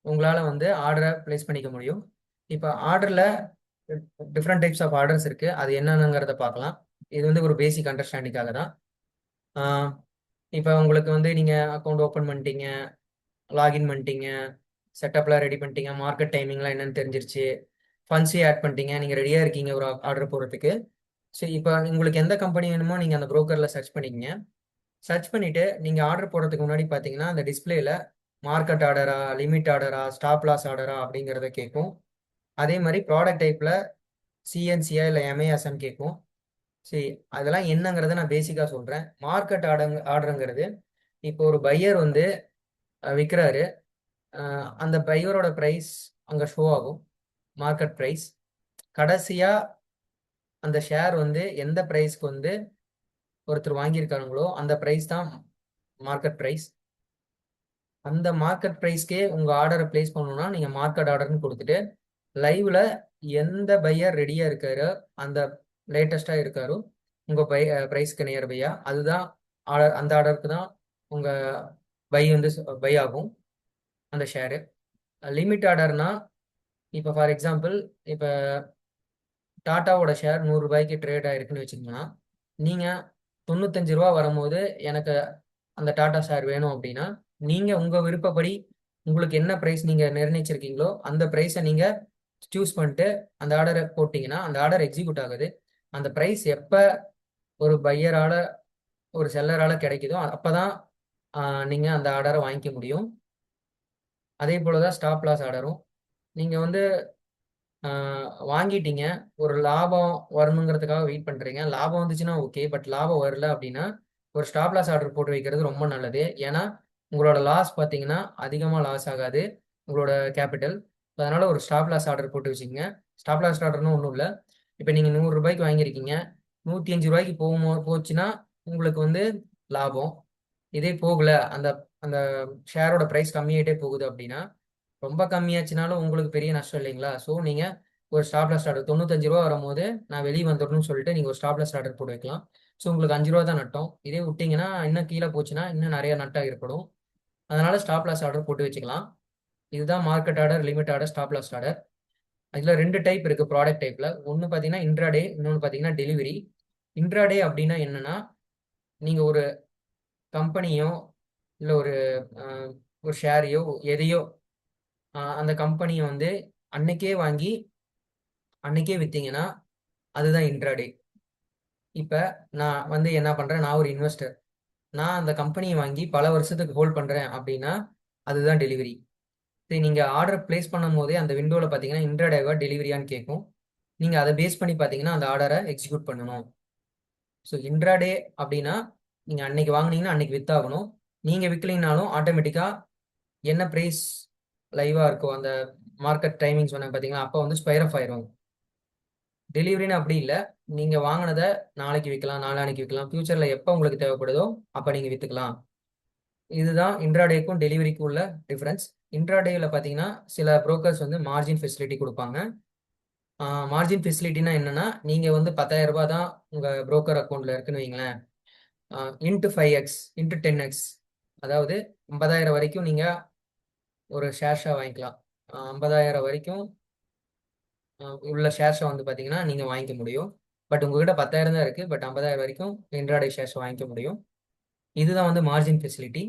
உங்களால் வந்து ஆர்டரை ப்ளேஸ் பண்ணிக்க முடியும். இப்போ ஆர்டரில் டிஃப்ரெண்ட் டைப்ஸ் ஆஃப் ஆர்டர்ஸ் இருக்குது. அது என்னென்னங்கிறத பார்க்கலாம். இது வந்து ஒரு பேசிக் அண்டர்ஸ்டாண்டிங்காக தான். இப்போ உங்களுக்கு வந்து நீங்கள் அக்கௌண்ட் ஓப்பன் பண்ணிட்டீங்க, லாகின் பண்ணிட்டீங்க, செட்டப்லாம் ரெடி பண்ணிட்டீங்க, மார்க்கெட் டைமிங்லாம் என்னன்னு தெரிஞ்சிருச்சு, ஃபண்ட்ஸையும் ஆட் பண்ணிட்டீங்க, நீங்கள் ரெடியாக இருக்கீங்க ஒரு ஆர்டர் போடுறதுக்கு. சரி, இப்போ உங்களுக்கு எந்த கம்பெனி வேணுமோ நீங்கள் அந்த ப்ரோக்கரில் சர்ச் பண்ணிக்கங்க. சர்ச் பண்ணிவிட்டு நீங்கள் ஆர்டர் போடுறதுக்கு முன்னாடி பார்த்தீங்கன்னா அந்த டிஸ்பிளேல மார்க்கெட் ஆர்டரா, லிமிட் ஆர்டரா, ஸ்டாப் லாஸ் ஆர்டரா அப்படிங்கிறத கேட்கும். அதே மாதிரி ப்ராடக்ட் டைப்பில் சிஎன்சியா இல்லை எம்ஏஎஸ்ன்னு கேட்கும். சரி, அதெல்லாம் என்னங்கிறத நான் பேசிக்காக சொல்கிறேன். மார்க்கெட் ஆர்டருங்கிறது இப்போ ஒரு பையர் வந்து விற்கிறாரு, அந்த பையரோட ப்ரைஸ் அங்கே ஷோ ஆகும், மார்க்கெட் ப்ரைஸ். கடைசியாக அந்த ஷேர் வந்து எந்த ப்ரைஸ்க்கு வந்து ஒருத்தர் வாங்கியிருக்காங்களோ அந்த ப்ரைஸ் தான் மார்க்கெட் ப்ரைஸ். அந்த மார்க்கெட் ப்ரைஸ்க்கே உங்கள் ஆர்டரை ப்ளேஸ் பண்ணணும்னா நீங்கள் மார்க்கெட் ஆர்டர்னு கொடுத்துட்டு லைவ்ல எந்த பையர் ரெடியாக இருக்காரோ, அந்த லேட்டஸ்ட்டாக இருக்காரோ உங்கள் ப்ரைஸ்க்கு நியர் பையா, அதுதான் ஆர்டர். அந்த ஆர்டருக்கு தான் உங்கள் பை வந்து பை ஆகும் அந்த ஷேரு. லிமிட் ஆர்டர்னா இப்போ ஃபார் எக்ஸாம்பிள் இப்போ டாட்டாவோட ஷேர் 100 ரூபாய்க்கு ட்ரேட் ஆயிருக்குன்னு வச்சுக்கோங்கன்னா, நீங்கள் 95 ரூபா வரும்போது எனக்கு அந்த டாடா ஷேர் வேணும் அப்படின்னா நீங்கள் உங்கள் விருப்பப்படி உங்களுக்கு என்ன ப்ரைஸ் நீங்கள் நிர்ணயிச்சிருக்கீங்களோ அந்த ப்ரைஸை நீங்கள் சூஸ் பண்ணிட்டு அந்த ஆர்டரை போட்டிங்கன்னா அந்த ஆர்டர் எக்ஸிக்யூட் ஆகுது. அந்த ப்ரைஸ் எப்போ ஒரு பையரால் ஒரு செல்லரால் கிடைக்குதோ அப்போ தான் நீங்கள் அந்த ஆர்டரை வாங்கிக்க முடியும். அதே போல் தான் ஸ்டாப் லாஸ் ஆர்டரும். நீங்கள் வந்து வாங்கிட்டீங்க, ஒரு லாபம் வரணுங்கிறதுக்காக வெயிட் பண்ணுறீங்க. லாபம் வந்துச்சுன்னா ஓகே, பட் லாபம் வரல அப்படின்னா ஒரு ஸ்டாப் லாஸ் ஆர்டர் போட்டு வைக்கிறது ரொம்ப நல்லது. ஏன்னா உங்களோட லாஸ் பார்த்தீங்கன்னா அதிகமாக லாஸ் ஆகாது உங்களோட கேபிட்டல். அதனால் ஒரு ஸ்டாப் லாஸ் ஆர்டர் போட்டு வச்சுக்கோங்க. ஸ்டாப் லாஸ் ஆர்டர்னு ஒன்றும் இல்லை. இப்போ நீங்கள் 100 ரூபாய்க்கு வாங்கியிருக்கீங்க, 105 ரூபாய்க்கு போச்சுன்னா உங்களுக்கு வந்து லாபம். இதே போகல, அந்த அந்த ஷேரோட ப்ரைஸ் கம்மியாயிட்டே போகுது அப்படின்னா, ரொம்ப கம்மியாச்சுனாலும் உங்களுக்கு பெரிய நஷ்டம் இல்லைங்களா? ஸோ நீங்கள் ஒரு ஸ்டாப் லாஸ் ஆர்டர் 95 ரூபா வரும்போது நான் வெளியே வந்துடணும்னு சொல்லிட்டு நீங்கள் ஒரு ஸ்டாப் லாஸ் ஆர்டர் போட்டு வைக்கலாம். ஸோ உங்களுக்கு 5 ரூபா தான் நட்டம். இதே விட்டிங்கன்னா இன்னும் கீழே போச்சுன்னா இன்னும் நிறைய நட்டம் ஏற்படும். அதனால ஸ்டாப் லாஸ் ஆர்டர் போட்டு வச்சுக்கலாம். இதுதான் market order, limit order, stop loss order. அதில் 2 டைப் இருக்குது ப்ராடக்ட் டைப்பில். ஒன்று பார்த்தீங்கன்னா இன்ட்ராடே, இன்னொன்று பார்த்தீங்கன்னா டெலிவரி. இன்ட்ராடே அப்படின்னா என்னென்னா, நீங்கள் ஒரு கம்பெனியோ இல்லை ஒரு ஷேரையோ எதையோ அந்த கம்பெனியை வந்து அன்னைக்கே வாங்கி அன்னைக்கே விற்றீங்கன்னா அதுதான் இன்ட்ராடே. இப்போ நான் வந்து என்ன பண்ணுறேன், நான் ஒரு இன்வெஸ்டர், நான் அந்த கம்பெனியை வாங்கி பல வருஷத்துக்கு ஹோல்ட் பண்ணுறேன் அப்படின்னா அதுதான் டெலிவரி. சரி, நீங்கள் ஆர்டர் ப்ளேஸ் பண்ணும் போதே அந்த விண்டோவில் பார்த்தீங்கன்னா இன்ட்ராடேவா டெலிவரியான்னு கேட்கும். நீங்கள் அதை பேஸ் பண்ணி பார்த்தீங்கன்னா அந்த ஆர்டரை எக்ஸிக்யூட் பண்ணணும். ஸோ இன்ட்ராடே அப்படின்னா நீங்கள் அன்னைக்கு வாங்கினீங்கன்னா அன்னைக்கு வித்தாகணும். நீங்கள் விற்கலைனாலும் ஆட்டோமேட்டிக்காக என்ன ப்ரைஸ் லைவாக இருக்கோ அந்த மார்க்கெட் டைமிங் சொன்னேன் பார்த்தீங்கன்னா அப்போ வந்து ஸ்கொயர் ஆஃப் ஆயிரும். டெலிவரின்னு அப்படி இல்லை, நீங்கள் வாங்கினதை நாளைக்கு விற்கலாம், நாளான்னைக்கு விற்கலாம், ஃபியூச்சரில் எப்போ உங்களுக்கு தேவைப்படுதோ அப்போ நீங்கள் விற்றுக்கலாம். இதுதான் இன்ட்ராடேக்கும் டெலிவரிக்கும் உள்ள டிஃப்ரென்ஸ். இன்ட்ராடேவில் பார்த்தீங்கன்னா சில புரோக்கர்ஸ் வந்து மார்ஜின் ஃபெசிலிட்டி கொடுப்பாங்க. மார்ஜின் ஃபெசிலிட்டினா என்னன்னா, நீங்கள் வந்து 10,000 ரூபாய் தான் உங்கள் புரோக்கர் அக்கௌண்ட்டில் இருக்குன்னு வைங்களேன், இன்ட்டு 5x இன்ட்டு 10x, அதாவது 50,000 வரைக்கும் நீங்கள் ஒரு ஷேர்ஸாக வாங்கிக்கலாம். 50,000 வரைக்கும் உள்ள ஷேர்ஸை வந்து பார்த்தீங்கன்னா நீங்கள் வாங்கிக்க முடியும். பட் உங்ககிட்ட 10,000 தான் இருக்குது, பட் 50,000 வரைக்கும் இன்ட்ராடே ஷேர்ஸை வாங்கிக்க முடியும். இதுதான் வந்து மார்ஜின் ஃபெசிலிட்டி.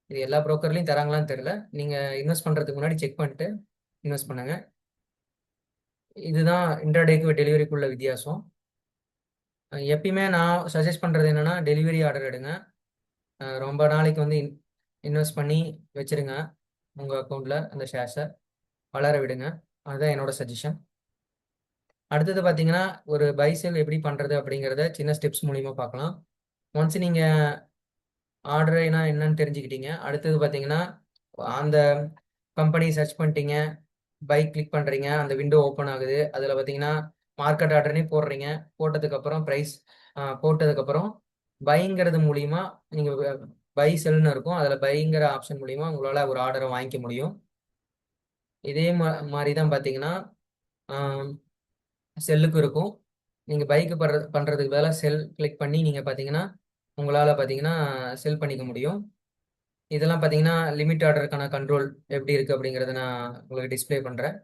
இது எல்லா ப்ரோக்கர்லையும் தராங்களான்னு தெரியல. நீங்கள் இன்வெஸ்ட் பண்ணுறதுக்கு முன்னாடி செக் பண்ணிட்டு இன்வெஸ்ட் பண்ணுங்க. இதுதான் இன்ட்ராடேக்கு டெலிவரிக்குள்ள வித்தியாசம். எப்பயுமே நான் சஜஸ்ட் பண்ணுறது என்னென்னா டெலிவரி ஆர்டர் எடுங்க. ரொம்ப நாளைக்கு வந்து இன்வெஸ்ட் பண்ணி வச்சுருங்க உங்கள் அக்கௌண்ட்டில், அந்த ஷேர்ஸை வளர விடுங்க. அதுதான் என்னோட சஜஷன். அடுத்தது பார்த்தீங்கன்னா ஒரு பை செல் எப்படி பண்ணுறது அப்படிங்கிறத சின்ன ஸ்டெப்ஸ் மூலிமா பார்க்கலாம். ஒன்ஸ் நீங்கள் ஆர்டர்னா என்னன்னு தெரிஞ்சுக்கிட்டீங்க, அடுத்தது பார்த்தீங்கன்னா அந்த கம்பெனி சர்ச் பண்ணிட்டீங்க, பை கிளிக் பண்ணுறீங்க, அந்த விண்டோ ஓப்பன் ஆகுது. அதில் பார்த்தீங்கன்னா மார்க்கெட் ஆர்டர்னே போடுறீங்க. போட்டதுக்கப்புறம் ப்ரைஸ் போட்டதுக்கப்புறம் பைங்கிறது மூலியமா நீங்க பை செல்னு இருக்கும், அதுல பைங்கிற ஆப்ஷன் மூலியமா உங்களால ஒரு ஆர்டரை வாங்கிக்க முடியும். இதே மாதிரி தான் பாத்தீங்கன்னா செல்லுக்கு இருக்கும். நீங்க பைக்கு பண்றதுக்கு பதிலா செல் கிளிக் பண்ணி நீங்க பாத்தீங்கன்னா உங்களால பாத்தீங்கன்னா செல் பண்ணிக்க முடியும். இதெல்லாம் பாத்தீங்கன்னா லிமிட் ஆர்டருக்கான கண்ட்ரோல் எப்படி இருக்கு அப்படிங்கறத நான் உங்களுக்கு டிஸ்ப்ளே பண்றேன்.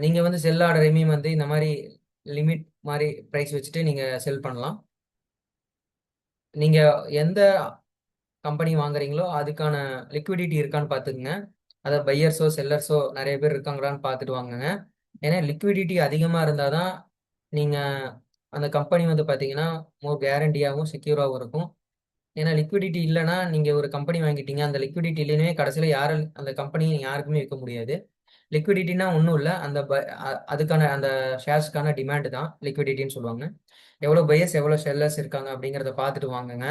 நீங்க வந்து செல் ஆர்டரையுமே வந்து இந்த மாதிரி லிமிட் மாதிரி ப்ரைஸ் வச்சுட்டு நீங்க செல் பண்ணலாம். நீங்க எந்த கம்பெனி வாங்குறீங்களோ அதுக்கான லிக்விடிட்டி இருக்கான்னு பார்த்துக்குங்க. அதை பையர்ஸோ செல்லர்ஸோ நிறைய பேர் இருக்காங்களான்னு பார்த்துட்டு வாங்குங்க. ஏன்னா லிக்விடிட்டி அதிகமாக இருந்தால் தான் நீங்கள் அந்த கம்பெனி வந்து பார்த்தீங்கன்னா மோர் கேரண்டியாகவும் செக்யூராகவும் இருக்கும். ஏன்னா லிக்விடிட்டி இல்லைன்னா நீங்கள் ஒரு கம்பெனி வாங்கிட்டீங்க, அந்த லிக்விடிட்டி இல்லைன்னே கடைசியில் யாரும் அந்த கம்பெனி யாருக்குமே விற்க முடியாது. லிக்விடிட்டினா ஒன்றும் இல்லை, அந்த அதுக்கான அந்த ஷேர்ஸ்க்கான டிமாண்டு தான் லிக்விடிட்டின்னு சொல்லுவாங்க. எவ்வளோ பையர்ஸ் எவ்வளோ செல்லர்ஸ் இருக்காங்க அப்படிங்கிறத பார்த்துட்டு வாங்குங்க.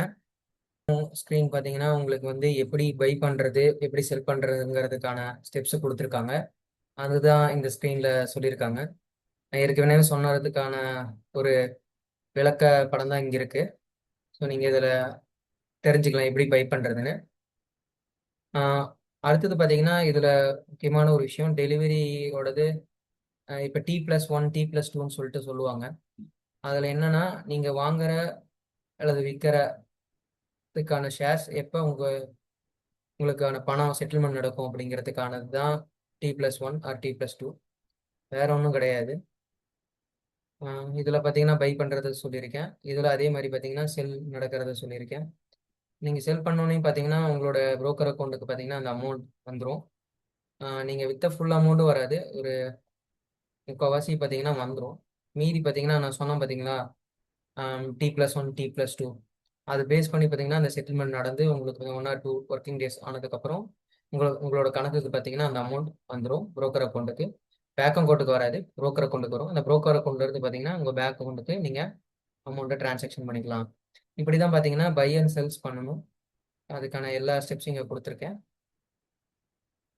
ஸ்க்ரீன் பார்த்தீங்கன்னா உங்களுக்கு வந்து எப்படி பை பண்ணுறது எப்படி செல் பண்ணுறதுங்கிறதுக்கான ஸ்டெப்ஸ் கொடுத்துருக்காங்க. அதுதான் இந்த ஸ்க்ரீனில் சொல்லியிருக்காங்க. நான் ஏற்கனவே சொன்னதுக்கான ஒரு விளக்க படம் தான் இங்கே இருக்குது. ஸோ நீங்கள் இதில் தெரிஞ்சுக்கலாம் எப்படி பை பண்ணுறதுன்னு. அடுத்தது பார்த்தீங்கன்னா இதில் முக்கியமான ஒரு விஷயம் டெலிவரியோடது. இப்போ T+1 T+2ன்னு சொல்லிட்டு சொல்லுவாங்க. அதில் என்னன்னா நீங்கள் வாங்குற அல்லது விற்கிறதுக்கான ஷேர்ஸ் எப்போ உங்களுக்கான பணம் செட்டில்மெண்ட் நடக்கும் அப்படிங்கிறதுக்கானது தான் T+1 ஆர் T+2. வேற ஒன்றும் கிடையாது. இதில் பார்த்தீங்கன்னா பை பண்ணுறத சொல்லியிருக்கேன். இதில் அதே மாதிரி பார்த்தீங்கன்னா செல் நடக்கிறத சொல்லியிருக்கேன். நீங்கள் செல் பண்ணோன்னே பார்த்தீங்கன்னா உங்களோட புரோக்கர் அக்கௌண்ட்டுக்கு பார்த்தீங்கன்னா அந்த அமௌண்ட் வந்துடும். நீங்கள் வித்த ஃபுல் அமௌண்ட்டும் வராது, ஒரு முக்கால்வாசி பார்த்தீங்கன்னா வந்துடும். மீதி பார்த்தீங்கன்னா நான் சொன்னேன் பார்த்தீங்களா T+1 T+2, அது பேஸ் பண்ணி பார்த்தீங்கன்னா அந்த செட்டில்மெண்ட் நடந்து உங்களுக்கு 1 ஆர் 2 ஒர்க்கிங் டேஸ் ஆனதுக்கப்புறம் உங்களோட கணக்குக்கு பார்த்தீங்கன்னா அந்த அமௌண்ட் வந்துடும் புரோக்கர் அக்கௌண்ட்டுக்கு. பேங்க் அக்கௌண்ட்டுக்கு வராது, புரோக்கர் அக்கௌண்ட்டுக்கு வரும். அந்த புரோக்கர் அக்கௌண்ட்ல இருந்து பார்த்தீங்கன்னா உங்கள் பேங்க் அக்கௌண்ட்டுக்கு நீங்கள் அமௌண்ட்டை டிரான்சாக்ஷன் பண்ணிக்கலாம். இப்படி தான் பார்த்தீங்கன்னா பை அண்ட் செல்ஸ் பண்ணணும். அதுக்கான எல்லா ஸ்டெப்ஸும் இங்கே கொடுத்துருக்கேன்.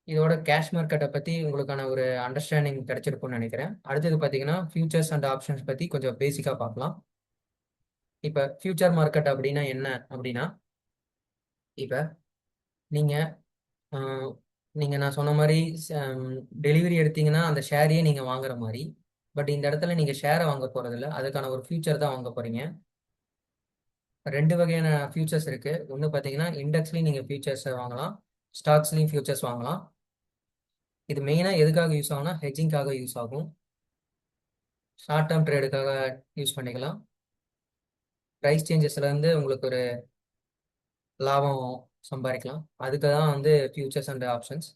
இதோட கேஷ் மார்க்கெட்டை பற்றி உங்களுக்கான ஒரு அண்டர்ஸ்டாண்டிங் கிடைச்சிருக்கும்னு நினைக்கிறேன். அடுத்தது பார்த்தீங்கன்னா ஃபியூச்சர்ஸ் அண்ட் ஆப்ஷன்ஸ் பற்றி கொஞ்சம் பேசிக்காக பார்க்கலாம். இப்போ ஃபியூச்சர் மார்க்கெட் அப்படின்னா என்ன அப்படின்னா, இப்போ நீங்கள் நான் சொன்ன மாதிரி டெலிவரி எடுத்தீங்கன்னா அந்த ஷேரையே நீங்கள் வாங்குற மாதிரி. பட் இந்த இடத்துல நீங்கள் ஷேரை வாங்க போகிறதில்ல, அதுக்கான ஒரு ஃபியூச்சர் தான் வாங்க போகிறீங்க. ரெண்டு வகையான ஃபியூச்சர்ஸ் இருக்குது. ஒன்று பார்த்தீங்கன்னா இண்டெக்ஸ்லையும் நீங்கள் ஃபியூச்சர்ஸை வாங்கலாம், ஸ்டாக்ஸ்லையும் ஃபியூச்சர்ஸ் வாங்கலாம். இது மெயினாக எதுக்காக யூஸ் ஆகும்னா ஹெட்ஜிங்காக யூஸ் ஆகும். ஷார்ட் டேர்ம் ட்ரேடுக்காக யூஸ் பண்ணிக்கலாம். ப்ரைஸ் சேஞ்சஸ்லேருந்து உங்களுக்கு ஒரு லாபம் சம்பாதிக்கலாம். அதுக்கு தான் வந்து ஃபியூச்சர்ஸ் அண்ட் ஆப்ஷன்ஸ்.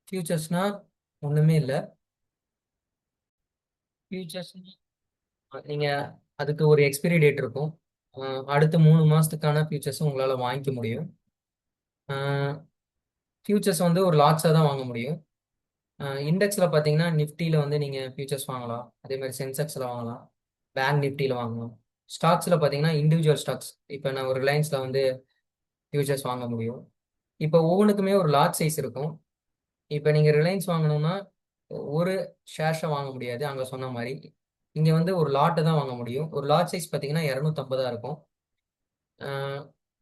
ஃபியூச்சர்ஸ்னால் ஒன்றுமே இல்லை. ஃபியூச்சர்ஸ் நீங்கள் அதுக்கு ஒரு எக்ஸ்பிரி டேட் இருக்கும். அடுத்த 3 மாதத்துக்கான ஃபியூச்சர்ஸும் உங்களால் வாங்கிக்க முடியும். ஃபியூச்சர்ஸ் வந்து ஒரு லாட்ஸாக தான் வாங்க முடியும். இண்டெக்ஸில் பார்த்தீங்கன்னா நிஃப்டியில் வந்து நீங்கள் ஃபியூச்சர்ஸ் வாங்கலாம், அதே மாதிரி சென்செக்ஸில் வாங்கலாம், பேங்க் நிஃப்டியில் வாங்கலாம். ஸ்டாக்ஸில் பார்த்தீங்கன்னா இண்டிவிஜுவல் ஸ்டாக்ஸ், இப்போ நான் ஒரு ரிலையன்ஸில் வந்து ஃபியூச்சர்ஸ் வாங்க முடியும். இப்போ ஒவ்வொன்றுக்குமே ஒரு லாட் சைஸ் இருக்கும். இப்போ நீங்கள் ரிலையன்ஸ் வாங்கணும்னா ஒரு ஷேர்ஸை வாங்க முடியாது அங்கே சொன்ன மாதிரி. இங்கே வந்து ஒரு லாட்டை தான் வாங்க முடியும். ஒரு லாட் சைஸ் பார்த்தீங்கன்னா 250 இருக்கும்.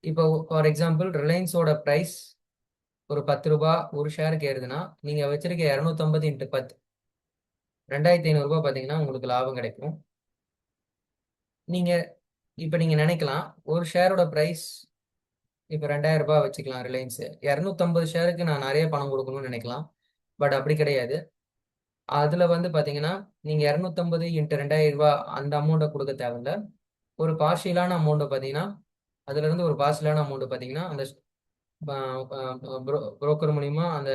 இப்போ ஃபார் எக்ஸாம்பிள் ரிலையன்ஸோட ப்ரைஸ் ஒரு 10 ரூபா ஒரு ஷேருக்கு ஏறுதுன்னா நீங்கள் வச்சிருக்க 250 × 10 2500 ரூபாய் பார்த்தீங்கன்னா உங்களுக்கு லாபம் கிடைக்கும். நீங்கள் இப்போ நீங்கள் நினைக்கலாம் ஒரு ஷேரோட ப்ரைஸ் இப்போ 2000 ரூபாய் வச்சுக்கலாம், ரிலையன்ஸு 250 ஷேருக்கு நான் நிறைய பணம் கொடுக்கணும்னு நினைக்கலாம். பட் அப்படி கிடையாது. அதில் வந்து பார்த்தீங்கன்னா நீங்கள் 250 × 2000 ரூபாய் அந்த அமௌண்ட்டை கொடுக்க தேவையில்ல. ஒரு பார்ஷியலான அமௌண்ட்டை பார்த்தீங்கன்னா அதுலேருந்து ஒரு பார்ஷியலான அமௌண்ட்டு பார்த்தீங்கன்னா அந்த புரோக்கர் மூலிமா அந்த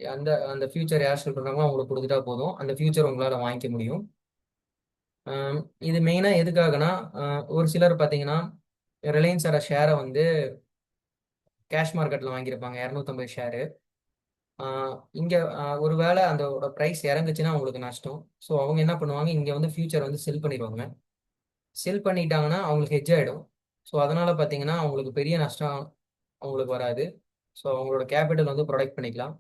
அந்த அந்த ஃபியூச்சர் யார் செல் பண்ணுறாங்களோ அவங்களுக்கு கொடுத்துட்டா போதும், அந்த ஃபியூச்சர் உங்களால் வாங்கிக்க முடியும். இது மெயினாக எதுக்காகனா ஒரு சிலர் பார்த்தீங்கன்னா ரிலையன்ஸோட ஷேரை வந்து கேஷ் மார்க்கெட்டில் வாங்கியிருப்பாங்க 250 ஷேரு. இங்கே ஒருவேளை அதோட ப்ரைஸ் இறங்குச்சுன்னா அவங்களுக்கு நஷ்டம். ஸோ அவங்க என்ன பண்ணுவாங்க, இங்கே வந்து ஃபியூச்சர் வந்து செல் பண்ணிடுவாங்க. செல் பண்ணிட்டாங்கன்னா அவங்களுக்கு ஹெட்ஜ் ஆகிடும். ஸோ அதனால் பார்த்தீங்கன்னா அவங்களுக்கு பெரிய நஷ்டம் அவங்களுக்கு வராது. ஸோ அவங்களோட கேபிட்டல் வந்து ப்ரொடெக்ட் பண்ணிக்கலாம்.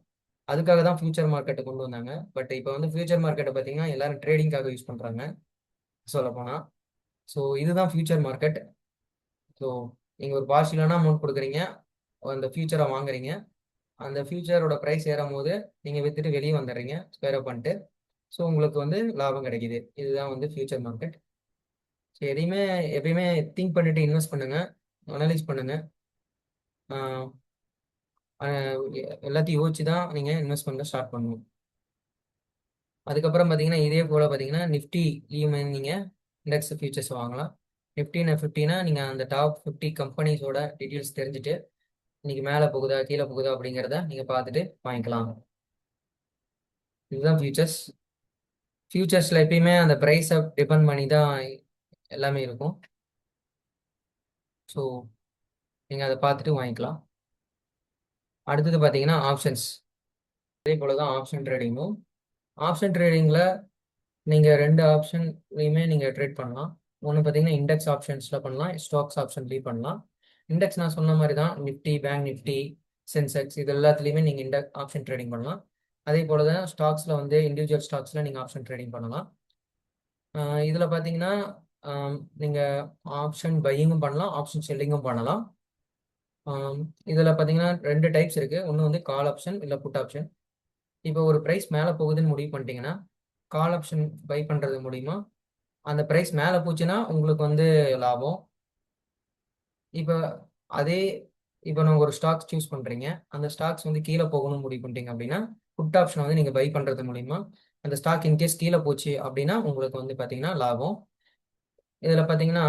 அதுக்காக தான் ஃபியூச்சர் மார்க்கெட்டை கொண்டு வந்தாங்க. பட் இப்போ வந்து ஃபியூச்சர் மார்க்கெட்டை பார்த்தீங்கன்னா எல்லாரும் ட்ரேடிங்காக யூஸ் பண்ணுறாங்க சொல்லப்போனால். ஸோ இதுதான் ஃபியூச்சர் மார்க்கெட். ஸோ நீங்கள் ஒரு பார்ஷியலான அமௌண்ட் கொடுக்குறீங்க, அந்த ஃபியூச்சரை வாங்குறீங்க. அந்த ஃபியூச்சரோட ப்ரைஸ் ஏறும் போது நீங்கள் விற்றுட்டு வெளியே வந்துடுறீங்க ஸ்கொயர் அப் பண்ணிட்டு. ஸோ உங்களுக்கு வந்து லாபம் கிடைக்குது. இதுதான் வந்து ஃபியூச்சர் மார்க்கெட். ஸோ எதையுமே எப்பயுமே திங்க் பண்ணிட்டு இன்வெஸ்ட் பண்ணுங்க, அனலைஸ் பண்ணுங்க. எல்லாத்தையும் யோசிச்சு தான் நீங்கள் இன்வெஸ்ட் பண்ண ஸ்டார்ட் பண்ணணும். அதுக்கப்புறம் பார்த்தீங்கன்னா இதே போல் பார்த்தீங்கன்னா நிஃப்டிலையுமே நீங்கள் இண்டெக்ஸ் ஃபியூச்சர்ஸ் வாங்கலாம். நிஃப்டினா 50னா நீங்கள் அந்த டாப் 50 கம்பெனிஸோட டீட்டெயில்ஸ் தெரிஞ்சுட்டு இன்னைக்கு மேலே போகுதா கீழே போகுதா அப்படிங்கிறத நீங்கள் பார்த்துட்டு வாங்கிக்கலாம். இதுதான் ஃபியூச்சர்ஸ். ஃபியூச்சர்ஸில் எப்பயுமே அந்த ப்ரைஸை டிபெண்ட் பண்ணி தான் எல்லாமே இருக்கும். ஸோ நீங்கள் அதை பார்த்துட்டு வாங்கிக்கலாம். அடுத்தது பார்த்தீங்கன்னா ஆப்ஷன்ஸ். அதே போல் தான் ஆப்ஷன் ட்ரேடிங்கும். ஆப்ஷன் ட்ரேடிங்கில் நீங்கள் 2 ஆப்ஷன்லையுமே நீங்கள் ட்ரேட் பண்ணலாம். ஒன்று பார்த்தீங்கன்னா இண்டெக்ஸ் ஆப்ஷன்ஸில் பண்ணலாம், ஸ்டாக்ஸ் ஆப்ஷன்லேயும் பண்ணலாம். இண்டெக்ஸ் நான் சொன்ன மாதிரி தான் நிஃப்டி, பேங்க் நிஃப்டி, சென்செக்ஸ் இது எல்லாத்துலேயுமே நீங்கள் ஆப்ஷன் ட்ரேடிங் பண்ணலாம். அதே போல் தான் ஸ்டாக்ஸில் வந்து இண்டிவிஜுவல் ஸ்டாக்ஸில் நீங்கள் ஆப்ஷன் ட்ரேடிங் பண்ணலாம். இதில் பார்த்தீங்கன்னா நீங்கள் ஆப்ஷன் பையிங்கும் பண்ணலாம், ஆப்ஷன் செல்லிங்கும் பண்ணலாம். இதில் பார்த்தீங்கன்னா 2 டைப்ஸ் இருக்குது. ஒன்று வந்து கால் ஆப்ஷன் இல்லை புட் ஆப்ஷன். இப்போ ஒரு ப்ரைஸ் மேலே போகுதுன்னு முடிவு பண்ணிட்டீங்கன்னா கால் ஆப்ஷன் பை பண்ணுறது மூலிமா அந்த ப்ரைஸ் மேலே போச்சுன்னா உங்களுக்கு வந்து லாபம். இப்போ அதே இப்போ நான் ஒரு ஸ்டாக்ஸ் சூஸ் பண்ணுறீங்க, அந்த ஸ்டாக்ஸ் வந்து கீழே போகணும்னு முடிவு பண்ணிட்டீங்க அப்படின்னா புட் ஆப்ஷன் வந்து நீங்கள் பை பண்ணுறது மூலிமா அந்த ஸ்டாக் இன்கேஸ் கீழே போச்சு அப்படின்னா உங்களுக்கு வந்து பார்த்தீங்கன்னா லாபம். இதில் பார்த்தீங்கன்னா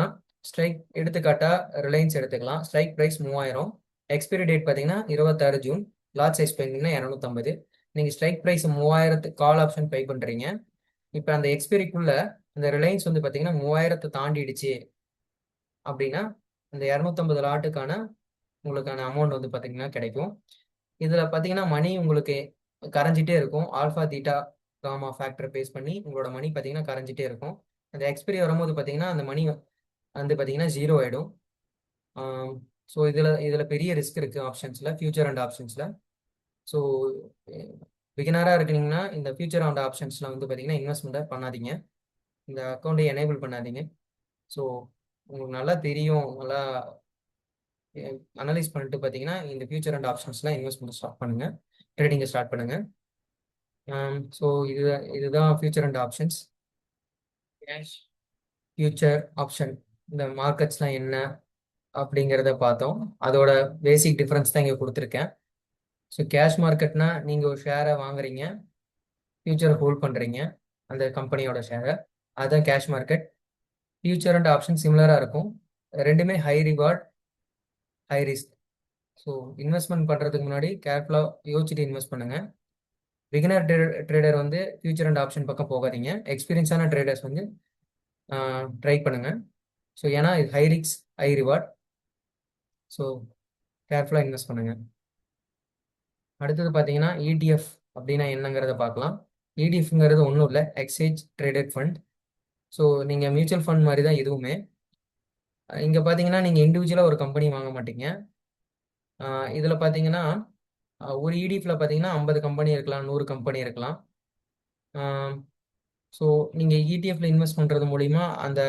ஸ்ட்ரைக் எடுத்துக்காட்டா ரிலையன்ஸ் எடுத்துக்கலாம். ஸ்ட்ரைக் ப்ரைஸ் 3000, எக்ஸ்பைரி டேட் பார்த்தீங்கன்னா 26 ஜூன், லாட் சைஸ் பார்த்தீங்கன்னா 250. நீங்கள் strike price 3000 call option buy பண்ணுறீங்க. இப்போ அந்த எக்ஸ்பைரிக்குள்ள அந்த ரிலையன்ஸ் வந்து பார்த்தீங்கன்னா 3000 தாண்டிடுச்சு அப்படின்னா அந்த 250 லாட்டுக்கான உங்களுக்கான அமௌண்ட் வந்து பார்த்தீங்கன்னா கிடைக்கும். இதில் பார்த்தீங்கன்னா மணி உங்களுக்கு கரைஞ்சிட்டே இருக்கும். Alpha theta gamma factor base பண்ணி உங்களோட மணி பார்த்தீங்கன்னா கரைஞ்சிட்டே இருக்கும். அந்த எக்ஸ்பைரி வரும்போது பார்த்தீங்கன்னா அந்த மணி வந்து பார்த்தீங்கன்னா 0 ஆகிடும். ஸோ இதில் பெரிய ரிஸ்க் இருக்குது ஆப்ஷன்ஸில், ஃபியூச்சர் அண்ட் ஆப்ஷன்ஸில். ஸோ பிகினராக இருக்கிறீங்கன்னா இந்த ஃபியூச்சர் அண்ட் ஆப்ஷன்ஸில் வந்து பார்த்தீங்கன்னா இன்வெஸ்ட்மெண்ட்டை பண்ணாதீங்க, இந்த அக்கௌண்ட்டை எனேபிள் பண்ணாதீங்க. ஸோ உங்களுக்கு நல்லா தெரியும், நல்லா அனலைஸ் பண்ணிட்டு பார்த்தீங்கன்னா இந்த ஃபியூச்சர் அண்ட் ஆப்ஷன்ஸ்லாம் இன்வெஸ்ட்மெண்ட் ஸ்டார்ட் பண்ணுங்கள், ட்ரேடிங்கை ஸ்டார்ட் பண்ணுங்கள். ஸோ இதுதான் future and options. Cash future option இந்த மார்க்கெட்ஸ்லாம் என்ன அப்படிங்கிறத பார்த்தோம். அதோட பேசிக் டிஃப்ரென்ஸ் தான் இங்கே கொடுத்துருக்கேன். ஸோ கேஷ் மார்க்கெட்னா நீங்கள் ஒரு ஷேரை வாங்குறீங்க, ஃபியூச்சரை ஹோல்ட் பண்ணுறீங்க அந்த கம்பெனியோட ஷேரை, அதுதான் cash market. Future and option சிமிலராக இருக்கும், ரெண்டுமே high reward high risk. So investment பண்ணுறதுக்கு முன்னாடி கேர்ஃபுல்லாக யோசிச்சுட்டு இன்வெஸ்ட் பண்ணுங்கள். பிகினர் ட்ரேடர் வந்து ஃபியூச்சர் அண்ட் ஆப்ஷன் பக்கம் போகாதீங்க, எக்ஸ்பீரியன்ஸான ட்ரேடர்ஸ் வந்து ட்ரை பண்ணுங்கள். ஸோ ஏன்னா இது high risk high reward. So கேர்ஃபுல்லாக இன்வெஸ்ட் பண்ணுங்கள். அடுத்தது பார்த்தீங்கன்னா இடிஎஃப் அப்படின்னா என்னங்கிறத பார்க்கலாம். இடிஎஃப்ங்கிறது ஒன்றும் இல்லை, எக்ஸ்சேஞ்ச் ட்ரேடட் ஃபண்ட். ஸோ நீங்கள் மியூச்சுவல் ஃபண்ட் மாதிரி தான் இதுவுமே. இங்கே பார்த்தீங்கன்னா நீங்கள் இண்டிவிஜுவலாக ஒரு கம்பெனி வாங்க மாட்டீங்க. இதில் பார்த்தீங்கன்னா ஒரு இடிஎஃப்ல பார்த்தீங்கன்னா 50 கம்பெனி இருக்கலாம், 100 கம்பெனி இருக்கலாம். ஸோ நீங்கள் இடிஎஃப்ல இன்வெஸ்ட் பண்ணுறது மூலிமா அந்த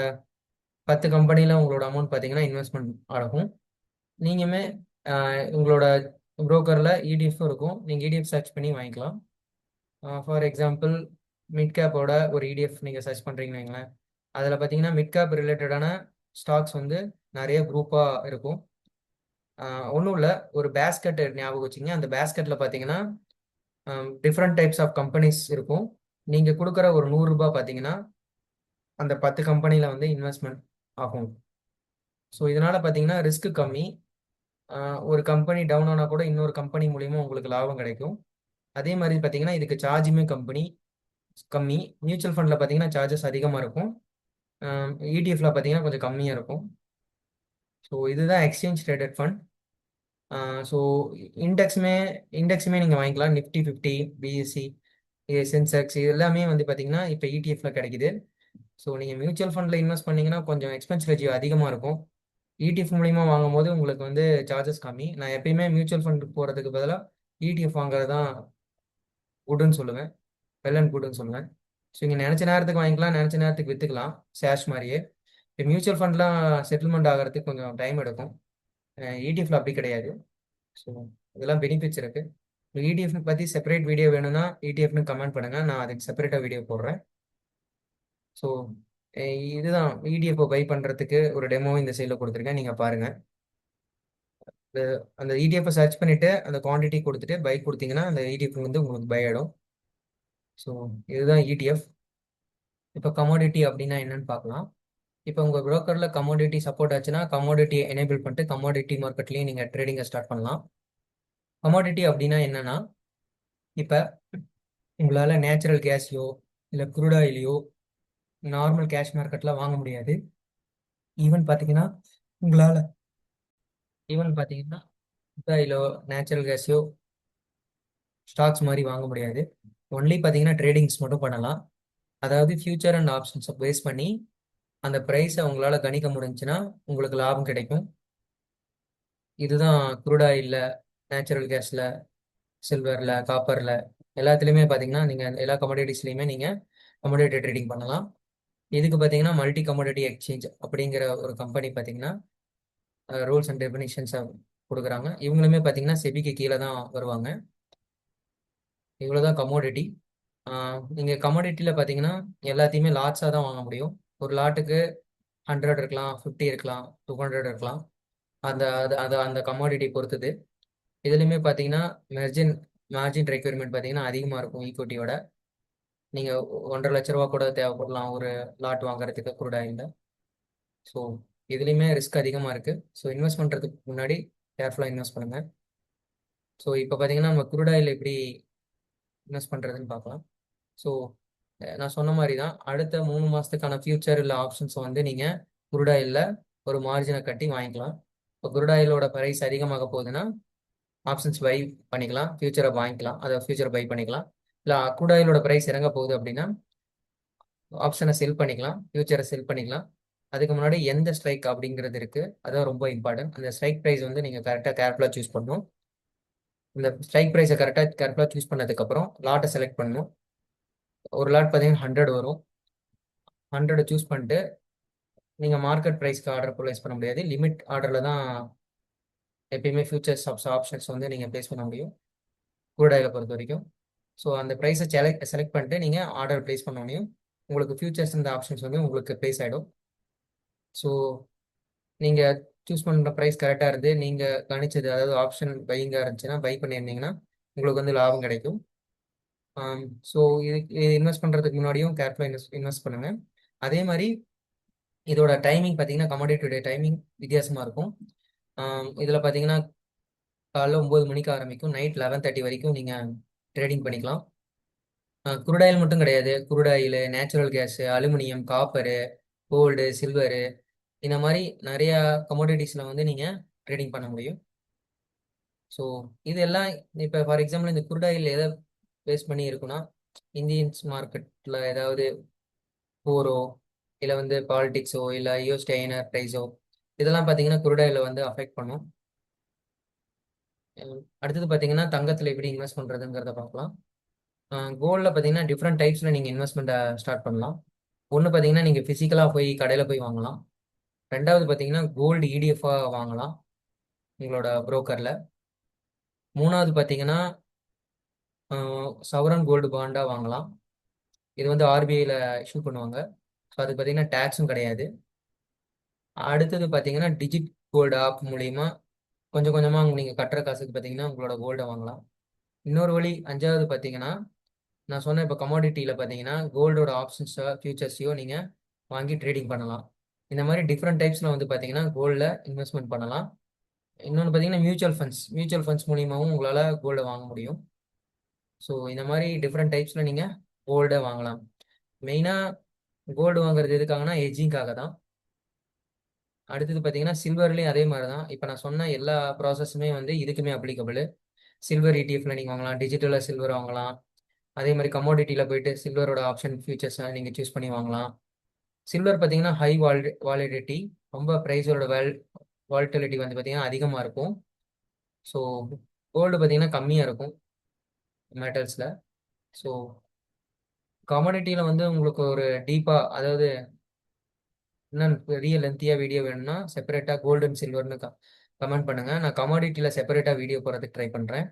10 கம்பெனியில் உங்களோட அமௌண்ட் பார்த்தீங்கன்னா இன்வெஸ்ட்மெண்ட் ஆகும். நீங்களுமே உங்களோட ப்ரோக்கரில் இடிஎஃப் இருக்கும், நீங்கள் இடிஎஃப் சர்ச் பண்ணி வாங்கிக்கலாம். ஃபார் எக்ஸாம்பிள் மிட் கேப்போட ஒரு இடிஎஃப் நீங்கள் சர்ச் பண்ணுறீங்கன்னு வைங்களேன், அதில் பார்த்தீங்கன்னா மிட் கேப் ரிலேட்டடான ஸ்டாக்ஸ் வந்து நிறைய குரூப்பாக இருக்கும். ஒன்றும் இல்லை, ஒரு பேஸ்கெட் ஞாபகம் வச்சுங்க. அந்த பேஸ்கெட்டில் பார்த்தீங்கன்னா டிஃப்ரெண்ட் டைப்ஸ் ஆஃப் கம்பெனிஸ் இருக்கும். நீங்கள் கொடுக்குற ஒரு 100 ரூபாய் பார்த்தீங்கன்னா அந்த 10 கம்பெனியில் வந்து இன்வெஸ்ட்மெண்ட் ஆகும். ஸோ இதனால் பார்த்தீங்கன்னா ரிஸ்க் கம்மி. ஒரு கம்பெனி டவுன் ஆனால் கூட இன்னொரு கம்பெனி மூலிமா உங்களுக்கு லாபம் கிடைக்கும். அதே மாதிரி பார்த்தீங்கன்னா இதுக்கு சார்ஜுமே கம்மி. மியூச்சுவல் ஃபண்டில் பார்த்தீங்கன்னா சார்ஜஸ் அதிகமாக இருக்கும், இடிஎஃப்ல பார்த்தீங்கன்னா கொஞ்சம் கம்மியாக இருக்கும். ஸோ இதுதான் எக்ஸ்சேஞ்ச் ட்ரேடட் ஃபண்ட். ஸோ இண்டெக்ஸுமே நீங்கள் வாங்கிக்கலாம். நிஃப்டி 50, பிஎஸ்சி, சென்செக்ஸ் இது எல்லாமே வந்து பார்த்தீங்கன்னா இப்போ இடிஎஃப்ல கிடைக்குது. ஸோ நீங்கள் மியூச்சுவல் ஃபண்டில் இன்வெஸ்ட் பண்ணீங்கன்னா கொஞ்சம் எக்ஸ்பென்ஸ் ரேஷியோ அதிகமாக இருக்கும். இடிஎஃப் மூலிமா வாங்கும் போது உங்களுக்கு வந்து சார்ஜஸ் கம்மி. நான் எப்பயுமே மியூச்சுவல் ஃபண்ட் போகிறதுக்கு பதிலாக இடிஎஃப் வாங்குறது தான் குட்னு சொல்லுவேன், வெல் அண்ட் குட்னு சொல்லுவேன். ஸோ இங்கே நினச்ச நேரத்துக்கு வாங்கிக்கலாம், நினச்ச நேரத்துக்கு விற்றுக்கலாம், ஷேர்ஸ் மாதிரியே. இப்போ மியூச்சுவல் ஃபண்ட்லாம் செட்டில்மெண்ட் ஆகிறதுக்கு கொஞ்சம் டைம் எடுக்கும். இடிஎஃப்ல அப்படி கிடையாது. ஸோ இதெல்லாம் பெனிஃபிட்ஸ் இருக்கு. இடிஎஃப் பற்றி செப்பரேட் வீடியோ வேணும்னா இடிஎஃப்னு கமெண்ட் பண்ணுங்க, நான் அதுக்கு செப்பரேட்டாக வீடியோ போடுறேன். ஸோ இதுதான் இடிஎஃப் பை பண்ணுறதுக்கு ஒரு டெமோ இந்த சைடில் கொடுத்துருக்கேன், நீங்கள் பாருங்கள். அந்த இடிஎஃப் சர்ச் பண்ணிட்டு அந்த குவான்டிட்டி கொடுத்துட்டு பை கொடுத்தீங்கன்னா அந்த இடிஎஃப் வந்து உங்களுக்கு பை ஆகிடும். ஸோ இதுதான் இடிஎஃப். இப்போ கமோடிட்டி அப்படின்னா என்னன்னு பார்க்கலாம். இப்போ உங்கள் ப்ரோக்கரில் கமோடிட்டி சப்போர்ட் ஆச்சுன்னா கமோடிட்டி எனேபிள் பண்ணிட்டு கமோடிட்டி மார்க்கெட்லேயும் நீங்கள் ட்ரேடிங்கை ஸ்டார்ட் பண்ணலாம். கமோடிட்டி அப்படின்னா என்னன்னா, இப்போ உங்களால் நேச்சுரல் கேஸையோ இல்லை க்ரூட் ஆயிலையோ நார்மல் கேஷ் மார்க்கெட்டில் வாங்க முடியாது. ஈவன் பார்த்தீங்கன்னா உங்களால் ஈவன் பார்த்தீங்கன்னா க்ரூட் ஆயிலோ நேச்சுரல் கேஸையோ ஸ்டாக்ஸ் மாதிரி வாங்க முடியாது. ஒன்லி பார்த்தீங்கன்னா ட்ரேடிங்ஸ் மட்டும் பண்ணலாம். அதாவது ஃபியூச்சர் அண்ட் ஆப்ஷன்ஸை பேஸ் பண்ணி அந்த ப்ரைஸை உங்களால் கணிக்க முடிஞ்சுன்னா உங்களுக்கு லாபம் கிடைக்கும். இதுதான் க்ரூட் ஆயிலில், நேச்சுரல் கேஸில், சில்வரில், காப்பரில் எல்லாத்துலேயுமே பார்த்தீங்கன்னா நீங்கள் எல்லா கமோடிட்டிஸ்லையுமே நீங்கள் கமோடிட்டி ட்ரேடிங் பண்ணலாம். இதுக்கு பார்த்தீங்கன்னா மல்டி கமோடிட்டி எக்ஸ்சேஞ்ச் அப்படிங்கிற ஒரு கம்பெனி பார்த்தீங்கன்னா ரூல்ஸ் அண்ட் டெஃபினிஷன்ஸை கொடுக்குறாங்க. இவங்களுமே பார்த்தீங்கன்னா செபிக்கு கீழே தான் வருவாங்க. இவ்வளோ தான் கமோடிட்டி. நீங்கள் கமோடிட்டியில் பார்த்தீங்கன்னா எல்லாத்தையுமே லாட்ஸாக தான் வாங்க முடியும். ஒரு லாட்டுக்கு 100 இருக்கலாம், 50 இருக்கலாம், 200 இருக்கலாம். அந்த அது அது அந்த கமாடிட்டி பொறுத்தது. இதுலையுமே பார்த்தீங்கன்னா மார்ஜின் ரெக்யர்மெண்ட் பார்த்தீங்கன்னா அதிகமாக இருக்கும் ஈக்விட்டியோட. நீங்கள் 1,50,000 ரூபா கூட தேவைப்படலாம் ஒரு லாட் வாங்குறதுக்கு க்ரூட் ஆயிலில். ஸோ இதுலேயுமே ரிஸ்க் அதிகமாக இருக்குது. ஸோ இன்வெஸ்ட் பண்ணுறதுக்கு முன்னாடி கேர்ஃபுல்லாக இன்வெஸ்ட் பண்ணுங்கள். ஸோ இப்போ பார்த்தீங்கன்னா நம்ம க்ரூட் ஆயில் எப்படி இன்வெஸ்ட் பண்ணுறதுன்னு பார்க்கலாம். ஸோ நான் சொன்ன மாதிரி தான் அடுத்த 3 மாதத்துக்கான ஃபியூச்சர் இல்லை ஆப்ஷன்ஸ் வந்து நீங்கள் க்ரூட் ஆயிலில் ஒரு மார்ஜினை கட்டி வாங்கிக்கலாம். இப்போ க்ரூட் ஆயிலோட ப்ரைஸ் அதிகமாக போகுதுன்னா ஆப்ஷன்ஸ் பை பண்ணிக்கலாம், ஃபியூச்சரை வாங்கிக்கலாம், அதை ஃபியூச்சரை பை பண்ணிக்கலாம். இல்லை க்ரூட் ஆயிலோட ப்ரைஸ் இறங்க போகுது அப்படின்னா ஆப்ஷனை செல் பண்ணிக்கலாம், ஃபியூச்சரை செல் பண்ணிக்கலாம். அதுக்கு முன்னாடி எந்த ஸ்ட்ரைக் அப்படிங்கிறது இருக்குது, அதான் ரொம்ப இம்பார்ட்டன்ட். அந்த ஸ்ட்ரைக் ப்ரைஸ் வந்து நீங்கள் கரெக்டாக கேர்ஃபுல்லாக சூஸ் பண்ணணும். இந்த ஸ்ட்ரைக் ப்ரைஸை கேர்ஃபுல்லாக சூஸ் பண்ணதுக்கப்புறம் லாட்டை செலக்ட் பண்ணணும். ஒரு லாட் பார்த்தீங்கன்னா 100 வரும். 100 சூஸ் பண்ணிட்டு நீங்கள் மார்க்கெட் ப்ரைஸ்க்கு ஆர்டர் ப்ளேஸ் பண்ண முடியாது. லிமிட் ஆர்டரில் தான் எப்பயுமே ஃபியூச்சர்ஸ் ஆப்ஷன்ஸ் வந்து நீங்கள் ப்ளேஸ் பண்ண முடியும் க்ரூட் ஆயிலை பொறுத்த வரைக்கும். ஸோ அந்த ப்ரைஸை செலக்ட் பண்ணிட்டு நீங்கள் ஆர்டர் ப்ளேஸ் பண்ண முடியும். உங்களுக்கு ஃபியூச்சர்ஸ் இந்த ஆப்ஷன்ஸ் வந்து உங்களுக்கு ப்ளேஸ் ஆகிடும். ஸோ நீங்கள் சூஸ் பண்ணுற ப்ரைஸ் கரெக்டாக இருந்து நீங்கள் கணிச்சது, அதாவது ஆப்ஷன் பையிங்காக இருந்துச்சுன்னா பை பண்ணியிருந்தீங்கன்னா உங்களுக்கு வந்து லாபம் கிடைக்கும். ஸோ இது இன்வெஸ்ட் பண்ணுறதுக்கு முன்னாடியும் கேர்ஃபுல்லாக இன்வெஸ்ட் பண்ணுங்கள். அதே மாதிரி இதோட டைமிங் பார்த்தீங்கன்னா கமோடிட்டியோட டைமிங் வித்தியாசமாக இருக்கும். இதில் பார்த்தீங்கன்னா காலைல 9 மணிக்கு ஆரம்பிக்கும், நைட் 11:30 வரைக்கும் நீங்கள் ட்ரேடிங் பண்ணிக்கலாம். க்ரூட் ஆயில் மட்டும் கிடையாது, crude oil, natural gas, aluminium, copper, gold, silver, இந்த மாதிரி நிறையா கமோடிட்டிஸில் வந்து நீங்கள் ட்ரேடிங் பண்ண முடியும். ஸோ இதெல்லாம் இப்போ ஃபார் எக்ஸாம்பிள் இந்த க்ரூட் ஆயில் எதை பேஸ் பண்ணி இருக்குன்னா, இந்தியன்ஸ் மார்க்கெட்டில் ஏதாவது போரோ இல்லை வந்து பாலிடிக்ஸோ இல்லை யூஎஸ் டைனர் ப்ரைஸோ இதெல்லாம் பார்த்தீங்கன்னா க்ரூட் ஆயிலை வந்து அஃபெக்ட் பண்ணும். அடுத்தது பார்த்தீங்கன்னா தங்கத்தில் எப்படி இன்வெஸ்ட் பண்ணுறதுங்கிறத பார்க்கலாம். கோல்டில் பார்த்தீங்கன்னா டிஃப்ரெண்ட் டைப்ஸில் நீங்கள் இன்வெஸ்ட்மெண்ட்டை ஸ்டார்ட் பண்ணலாம். ஒன்று பார்த்தீங்கன்னா நீங்கள் ஃபிசிக்கலாக போய் கடையில் போய் வாங்கலாம். ரெண்டாவது பார்த்தீங்கன்னா கோல்டு இடிஎஃபாக வாங்கலாம் உங்களோட ப்ரோக்கரில். மூணாவது பார்த்தீங்கன்னா சவரன் கோல்டு பாண்டாக வாங்கலாம். இது வந்து ஆர்பிஐயில் இஷ்யூ பண்ணுவாங்க. ஸோ அது பார்த்தீங்கன்னா டேக்ஸும் கிடையாது. அடுத்தது பார்த்தீங்கன்னா டிஜிட் கோல்டு ஆப் மூலிமா கொஞ்சம் கொஞ்சமாக நீங்கள் கட்டுற காசுக்கு பார்த்தீங்கன்னா உங்களோட கோல்டை வாங்கலாம். இன்னொரு வழி அஞ்சாவது பார்த்தீங்கன்னா நான் சொன்ன இப்போ கமாடிட்டியில் பார்த்தீங்கன்னா கோல்டோட ஆப்ஷன்ஸோ ஃபியூச்சர்ஸையோ நீங்கள் வாங்கி ட்ரேடிங் பண்ணலாம். இந்த மாதிரி டிஃப்ரெண்ட் டைப்ஸில் வந்து பார்த்தீங்கன்னா கோல்டில் இன்வெஸ்ட்மெண்ட் பண்ணலாம். இன்னொன்று பார்த்தீங்கன்னா மியூச்சுவல் ஃபண்ட்ஸ் மூலியமாகவும் உங்களால் கோல்டை வாங்க முடியும். ஸோ இந்த மாதிரி டிஃப்ரெண்ட் டைப்ஸில் நீங்கள் கோல்டை வாங்கலாம். மெயினாக கோல்டு வாங்குறது எதுக்காகனா ஹெட்ஜிங்காக தான். அடுத்தது பார்த்தீங்கன்னா சில்வர்லேயும் அதே மாதிரி தான். இப்போ நான் சொன்ன எல்லா ப்ராசஸுமே வந்து இதுக்குமே அப்ளிகபிள். சில்வர் இடிஎஃப்ல நீங்கள் வாங்கலாம், டிஜிட்டலாக சில்வர் வாங்கலாம். அதே மாதிரி கமோடிட்டியில் போயிட்டு சில்வரோட ஆப்ஷன் ஃபியூச்சர்ஸை நீங்கள் சூஸ் பண்ணி வாங்கலாம். சில்வர் பார்த்தீங்கன்னா ஹை வாலிடிட்டி, ரொம்ப ப்ரைஸோட வாலிட்டிலிட்டி வந்து பார்த்தீங்கன்னா அதிகமாக இருக்கும். ஸோ கோல்டு பார்த்தீங்கன்னா கம்மியாக இருக்கும் மெட்டல்ஸில். ஸோ கமோடிட்டியில் வந்து உங்களுக்கு ஒரு டீப்பாக, அதாவது இன்னும் பெரிய லென்த்தியாக வீடியோ வேணும்னா செப்பரேட்டாக கோல்டு அண்ட் சில்வர்னு கமெண்ட் பண்ணுங்கள். நான் கமாடிட்டியில் செப்பரேட்டாக வீடியோ போகிறதுக்கு ட்ரை பண்ணுறேன்.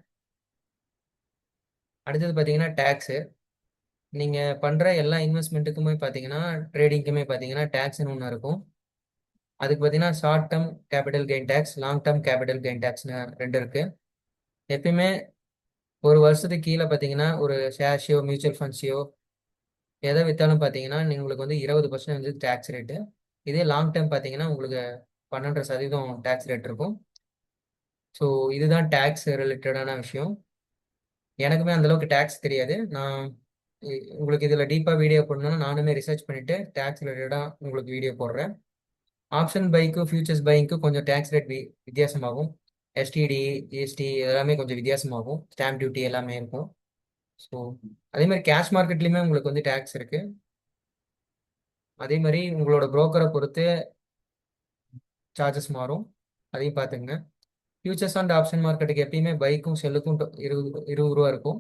அடுத்தது பார்த்தீங்கன்னா டேக்ஸு. நீங்கள் பண்ணுற எல்லா இன்வெஸ்ட்மெண்ட்டுக்குமே பார்த்தீங்கன்னா ட்ரேடிங்க்குமே பார்த்தீங்கன்னா டேக்ஸ்னு ஒன்று இருக்கும். அதுக்கு பார்த்தீங்கன்னா short term capital gain tax, long term capital gain டேக்ஸ்னு 2 இருக்குது. எப்பயுமே ஒரு வருஷத்துக்கு கீழே பார்த்தீங்கன்னா ஒரு ஷேர்ஸையோ மியூச்சுவல் ஃபண்ட்ஸையோ எதை விற்றாலும் பார்த்தீங்கன்னா உங்களுக்கு வந்து 20% வந்து டேக்ஸ் ரேட்டு. இதே லாங் டேர்ம் பார்த்தீங்கன்னா உங்களுக்கு 12% டேக்ஸ் ரேட் இருக்கும். ஸோ இதுதான் டேக்ஸ் ரிலேட்டடான விஷயம். எனக்குமே அந்தளவுக்கு டேக்ஸ் தெரியாது. நான் உங்களுக்கு இதில் டீப்பாக வீடியோ போடணும்னா நானுமே ரிசர்ச் பண்ணிவிட்டு டேக்ஸ் ரிலேட்டடாக உங்களுக்கு வீடியோ போடுறேன். ஆப்ஷன் பைக்கும் ஃபியூச்சர்ஸ் பைக்கும் கொஞ்சம் டேக்ஸ் ரேட் வித்தியாசமாகும். எஸ்டிடி, ஜிஎஸ்டி எல்லாமே கொஞ்சம் வித்தியாசமாகும். ஸ்டாம்ப் டியூட்டி எல்லாமே இருக்கும். ஸோ அதே மாதிரி கேஷ் மார்க்கெட்லேயுமே உங்களுக்கு வந்து டேக்ஸ் இருக்குது. அதே மாதிரி உங்களோட புரோக்கரை பொறுத்து சார்ஜஸ் மாறும், அதையும் பார்த்துங்க. ஃபியூச்சர்ஸ் அண்ட் ஆப்ஷன் மார்க்கெட்டுக்கு எப்பயுமே பைக்கும் செல்லுக்கும் 20 ரூபா இருக்கும்.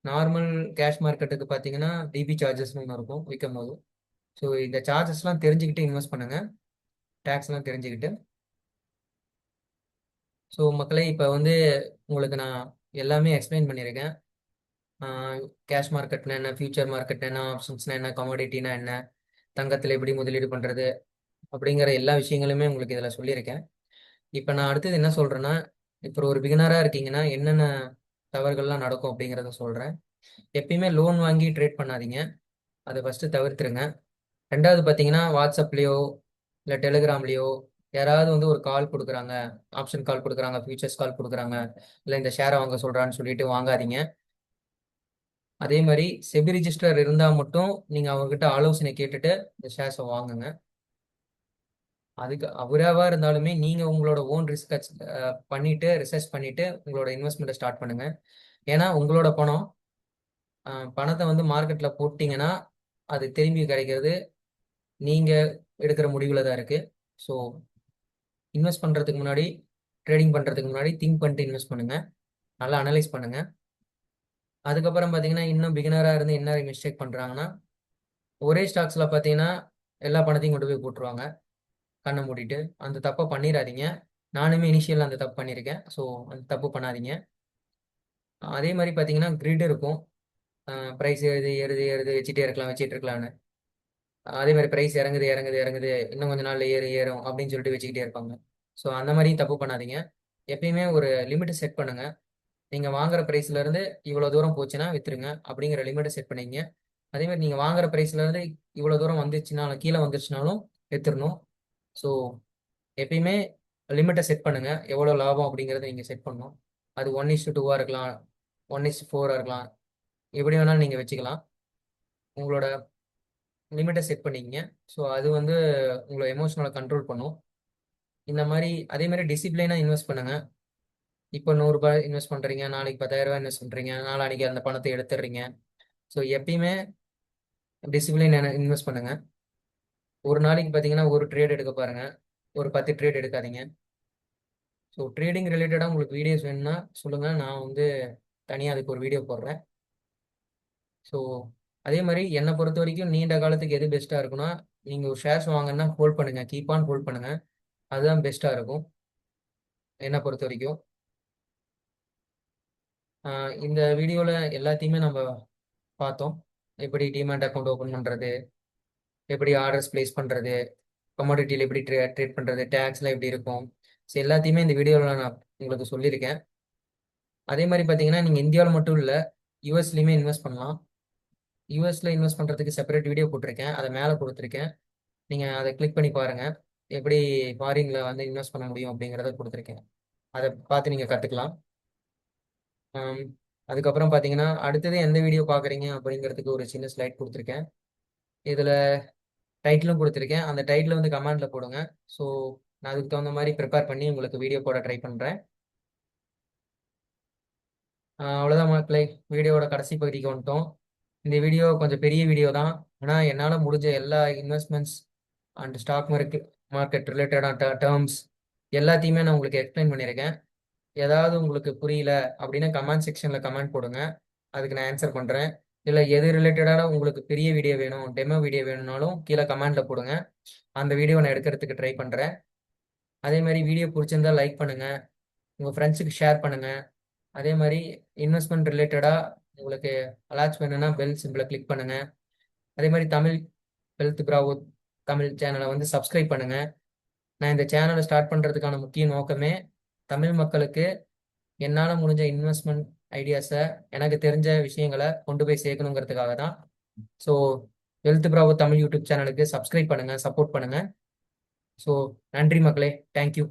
நார்மல் கேஷ் மார்க்கெட்டுக்கு பார்த்தீங்கன்னா டிபி சார்ஜஸ்னு ஒன்று இருக்கும் விற்கும் போது. ஸோ இந்த சார்ஜஸ்லாம் தெரிஞ்சுக்கிட்டு இன்வெஸ்ட் பண்ணுங்கள், டேக்ஸ்லாம் தெரிஞ்சுக்கிட்டு. ஸோ மக்களே, இப்போ வந்து உங்களுக்கு நான் எல்லாமே எக்ஸ்பிளைன் பண்ணியிருக்கேன். கேஷ் மார்க்கெட்னா என்ன, ஃபியூச்சர் மார்க்கெட் என்ன, ஆப்ஷன்ஸ்னா என்ன, கமாடிட்டினா என்ன, தங்கத்தில் எப்படி முதலீடு பண்ணுறது அப்படிங்கிற எல்லா விஷயங்களுமே உங்களுக்கு இதில் சொல்லியிருக்கேன். இப்போ நான் அடுத்தது என்ன சொல்கிறேன்னா, இப்போ ஒரு பிகினராக இருக்கீங்கன்னா என்னென்ன தவறுகள்லாம் நடக்கும் அப்படிங்கிறத சொல்கிறேன். எப்பயுமே லோன் வாங்கி ட்ரேட் பண்ணாதீங்க, அதை ஃபஸ்ட்டு தவிர்த்துருங்க. ரெண்டாவது பார்த்தீங்கன்னா வாட்ஸ்அப்லேயோ இல்லை டெலிகிராம்லேயோ யாராவது வந்து ஒரு கால் கொடுக்குறாங்க, ஆப்ஷன் கால் கொடுக்குறாங்க, ஃபியூச்சர்ஸ் கால் கொடுக்குறாங்க, இல்லை இந்த ஷேரை வாங்க சொல்கிறான்னு சொல்லிட்டு வாங்காதீங்க. அதே மாதிரி செபி ரிஜிஸ்டர் இருந்தால் மட்டும் நீங்கள் அவங்ககிட்ட ஆலோசனை கேட்டுட்டு இந்த ஷேர்ஸை வாங்குங்க. அதுக்கு அவராவா இருந்தாலுமே நீங்கள் உங்களோட ஓன் ரிசர்ச் பண்ணிட்டு ரிசர்ச் பண்ணிட்டு உங்களோட இன்வெஸ்ட்மெண்ட்டை ஸ்டார்ட் பண்ணுங்க. ஏன்னா உங்களோட பணத்தை வந்து மார்க்கெட்டில் போட்டிங்கன்னா அது திரும்பி கிடைக்கிறது நீங்கள் எடுக்கிற முடிவில் தான் இருக்குது. ஸோ இன்வெஸ்ட் பண்ணுறதுக்கு முன்னாடி, ட்ரேடிங் பண்ணுறதுக்கு முன்னாடி திங்க் பண்ணிட்டு இன்வெஸ்ட் பண்ணுங்கள், நல்லா அனலைஸ் பண்ணுங்கள். அதுக்கப்புறம் பார்த்தீங்கன்னா இன்னும் பிகினராக இருந்து என்ன மிஸ்டேக் பண்ணுறாங்கன்னா, ஒரே ஸ்டாக்ஸில் பார்த்தீங்கன்னா எல்லா பணத்தையும் கொண்டு போய் போட்டுருவாங்க கண்ணை மூடிட்டு. அந்த தப்பை பண்ணிடாதீங்க. நானுமே இனிஷியல் அந்த தப்பு பண்ணியிருக்கேன். ஸோ அந்த தப்பு பண்ணாதீங்க. அதே மாதிரி பார்த்தீங்கன்னா கிரிட் இருக்கும். ப்ரைஸ் ஏறுது ஏறுது ஏறுது வச்சுட்டே இருக்கலாம் வச்சுட்டு இருக்கலான்னு. அதே மாதிரி ப்ரைஸ் இறங்குது இறங்குது இறங்குது இன்னும் கொஞ்ச நாள்ல ஏறும் அப்படின்னு சொல்லிட்டு வச்சுக்கிட்டே இருப்பாங்க. ஸோ அந்த மாதிரியும் தப்பு பண்ணாதீங்க. எப்பயுமே ஒரு லிமிட்டை செட் பண்ணுங்க. நீங்கள் வாங்குற ப்ரைஸ்லேருந்து இவ்வளோ தூரம் போச்சுன்னா விற்றுருங்க அப்படிங்கிற லிமிட்டை செட் பண்ணிங்க. அதே மாதிரி நீங்கள் வாங்குற ப்ரைஸ்லேருந்து இவ்வளோ தூரம் வந்துச்சுனாலும் கீழே வந்துருச்சுனாலும் விற்றுடணும். ஸோ எப்பயுமே லிமிட்டை செட் பண்ணுங்க, எவ்வளோ லாபம் அப்படிங்கிறத நீங்கள் செட் பண்ணணும். அது 1:2 இருக்கலாம், 1:4 இருக்கலாம், எப்படி வேணாலும் நீங்கள் வச்சுக்கலாம். உங்களோட லிமிட்டை செட் பண்ணிக்கங்க. ஸோ அது வந்து உங்களை எமோஷனலை கண்ட்ரோல் பண்ணும். இந்த மாதிரி அதே மாதிரி டிசிப்ளினாக இன்வெஸ்ட் பண்ணுங்க. இப்போ 100 ரூபாய் இன்வெஸ்ட் பண்ணுறீங்க, நாளைக்கு 10,000 இன்வெஸ்ட் பண்ணுறீங்க, நாளைக்கு அந்த பணத்தை எடுத்துடுறீங்க. ஸோ எப்பயுமே டிசிப்ளின் இன்வெஸ்ட் பண்ணுங்க. ஒரு நாளைக்கு பார்த்தீங்கன்னா ஒரு ட்ரேட் எடுக்க பாருங்க, ஒரு 10 ட்ரேட் எடுக்காதீங்க. ஸோ ட்ரேடிங் ரிலேட்டடாக உங்களுக்கு வீடியோஸ் வேணும்னா சொல்லுங்கள், நான் வந்து தனியாக அதுக்கு ஒரு வீடியோ போடுறேன். ஸோ அதே மாதிரி என்னை பொறுத்த வரைக்கும் நீண்ட காலத்துக்கு எது பெஸ்ட்டாக இருக்குன்னா, நீங்கள் ஒரு ஷேர்ஸ் வாங்கன்னா ஹோல்ட் பண்ணுங்கள், கீப் ஆன் ஹோல்ட் பண்ணுங்கள். அதுதான் பெஸ்ட்டாக இருக்கும் என்னை பொறுத்த வரைக்கும். இந்த வீடியோவில் எல்லாத்தையுமே நம்ம பார்த்தோம். எப்படி டிமேட் அக்கௌண்ட் ஓப்பன் பண்ணுறது, எப்படி ஆர்டர்ஸ் ப்ளேஸ் பண்ணுறது, கமாடிட்டியில் எப்படி ட்ரேட் பண்ணுறது, டேக்ஸ்லாம் எப்படி இருக்கும். ஸோ எல்லாத்தையுமே இந்த வீடியோவில் நான் உங்களுக்கு சொல்லியிருக்கேன். அதே மாதிரி பார்த்தீங்கன்னா நீங்கள் இந்தியாவில் மட்டும் இல்லை, யூஎஸ்லேயுமே இன்வெஸ்ட் பண்ணலாம். யூஎஸில் இன்வெஸ்ட் பண்ணுறதுக்கு செப்பரேட் வீடியோ போட்டிருக்கேன், அதை மேலே கொடுத்துருக்கேன். நீங்கள் அதை கிளிக் பண்ணி பாருங்கள், எப்படி ஃபாரினில் வந்து இன்வெஸ்ட் பண்ண முடியும் அப்படிங்கிறத கொடுத்துருக்கேன். அதை பார்த்து நீங்கள் கற்றுக்கலாம். அதுக்கப்புறம் பார்த்தீங்கன்னா அடுத்தது எந்த வீடியோ பார்க்குறீங்க அப்படிங்கிறதுக்கு ஒரு சின்ன ஸ்லைட் கொடுத்துருக்கேன். இதில் டைட்டிலும் கொடுத்துருக்கேன். அந்த டைட்டில் வந்து கமெண்டில் போடுங்க. ஸோ நான் அதுக்கு தகுந்த மாதிரி ப்ரிப்பேர் பண்ணி உங்களுக்கு வீடியோ போட ட்ரை பண்ணுறேன். அவ்வளோதான் மக்களே, வீடியோவோட கடைசி பகுதிக்கு வந்துட்டோம். இந்த வீடியோ கொஞ்சம் பெரிய வீடியோ தான், ஆனால் என்னால் முடிஞ்ச எல்லா இன்வெஸ்ட்மெண்ட்ஸ் அண்ட் ஸ்டாக் மார்க்கெட் ரிலேட்டடான டேர்ம்ஸ் எல்லாத்தையுமே நான் உங்களுக்கு எக்ஸ்பிளைன் பண்ணியிருக்கேன். ஏதாவது உங்களுக்கு புரியல அப்படின்னா கமெண்ட் செக்ஷனில் கமெண்ட் போடுங்க, அதுக்கு நான் ஆன்சர் பண்ணுறேன். இல்லை எது ரிலேட்டடான உங்களுக்கு பெரிய வீடியோ வேணும், டெமோ வீடியோ வேணும்னாலும் கீழே கமெண்ட்ல போடுங்க. அந்த வீடியோ நான் எடுக்கிறதுக்கு ட்ரை பண்ணுறேன். அதே மாதிரி வீடியோ பிடிச்சிருந்தா லைக் பண்ணுங்க, உங்கள் ஃப்ரெண்ட்ஸுக்கு ஷேர் பண்ணுங்க. அதே மாதிரி இன்வெஸ்ட்மெண்ட் ரிலேட்டடாக உங்களுக்கு அலாட்ஸ் வேணும்னா பெல் சிம்பிளை கிளிக் பண்ணுங்க. அதே மாதிரி தமிழ் வெல்த் பிராவோ தமிழ் சேனலை வந்து சப்ஸ்கிரைப் பண்ணுங்க. நான் இந்த சேனலை ஸ்டார்ட் பண்ணுறதுக்கான முக்கிய நோக்கமே தமிழ் மக்களுக்கு என்னால் முடிஞ்ச இன்வெஸ்ட்மெண்ட் ஐடியாஸை, எனக்கு தெரிஞ்ச விஷயங்களை கொண்டு போய் சேர்க்கணுங்கிறதுக்காக தான். So wealth Bravo Tamil YouTube சேனலுக்கு சப்ஸ்கிரைப் பண்ணுங்க, சப்போர்ட் பண்ணுங்க. ஸோ நன்றி மக்களே, தேங்க்யூ.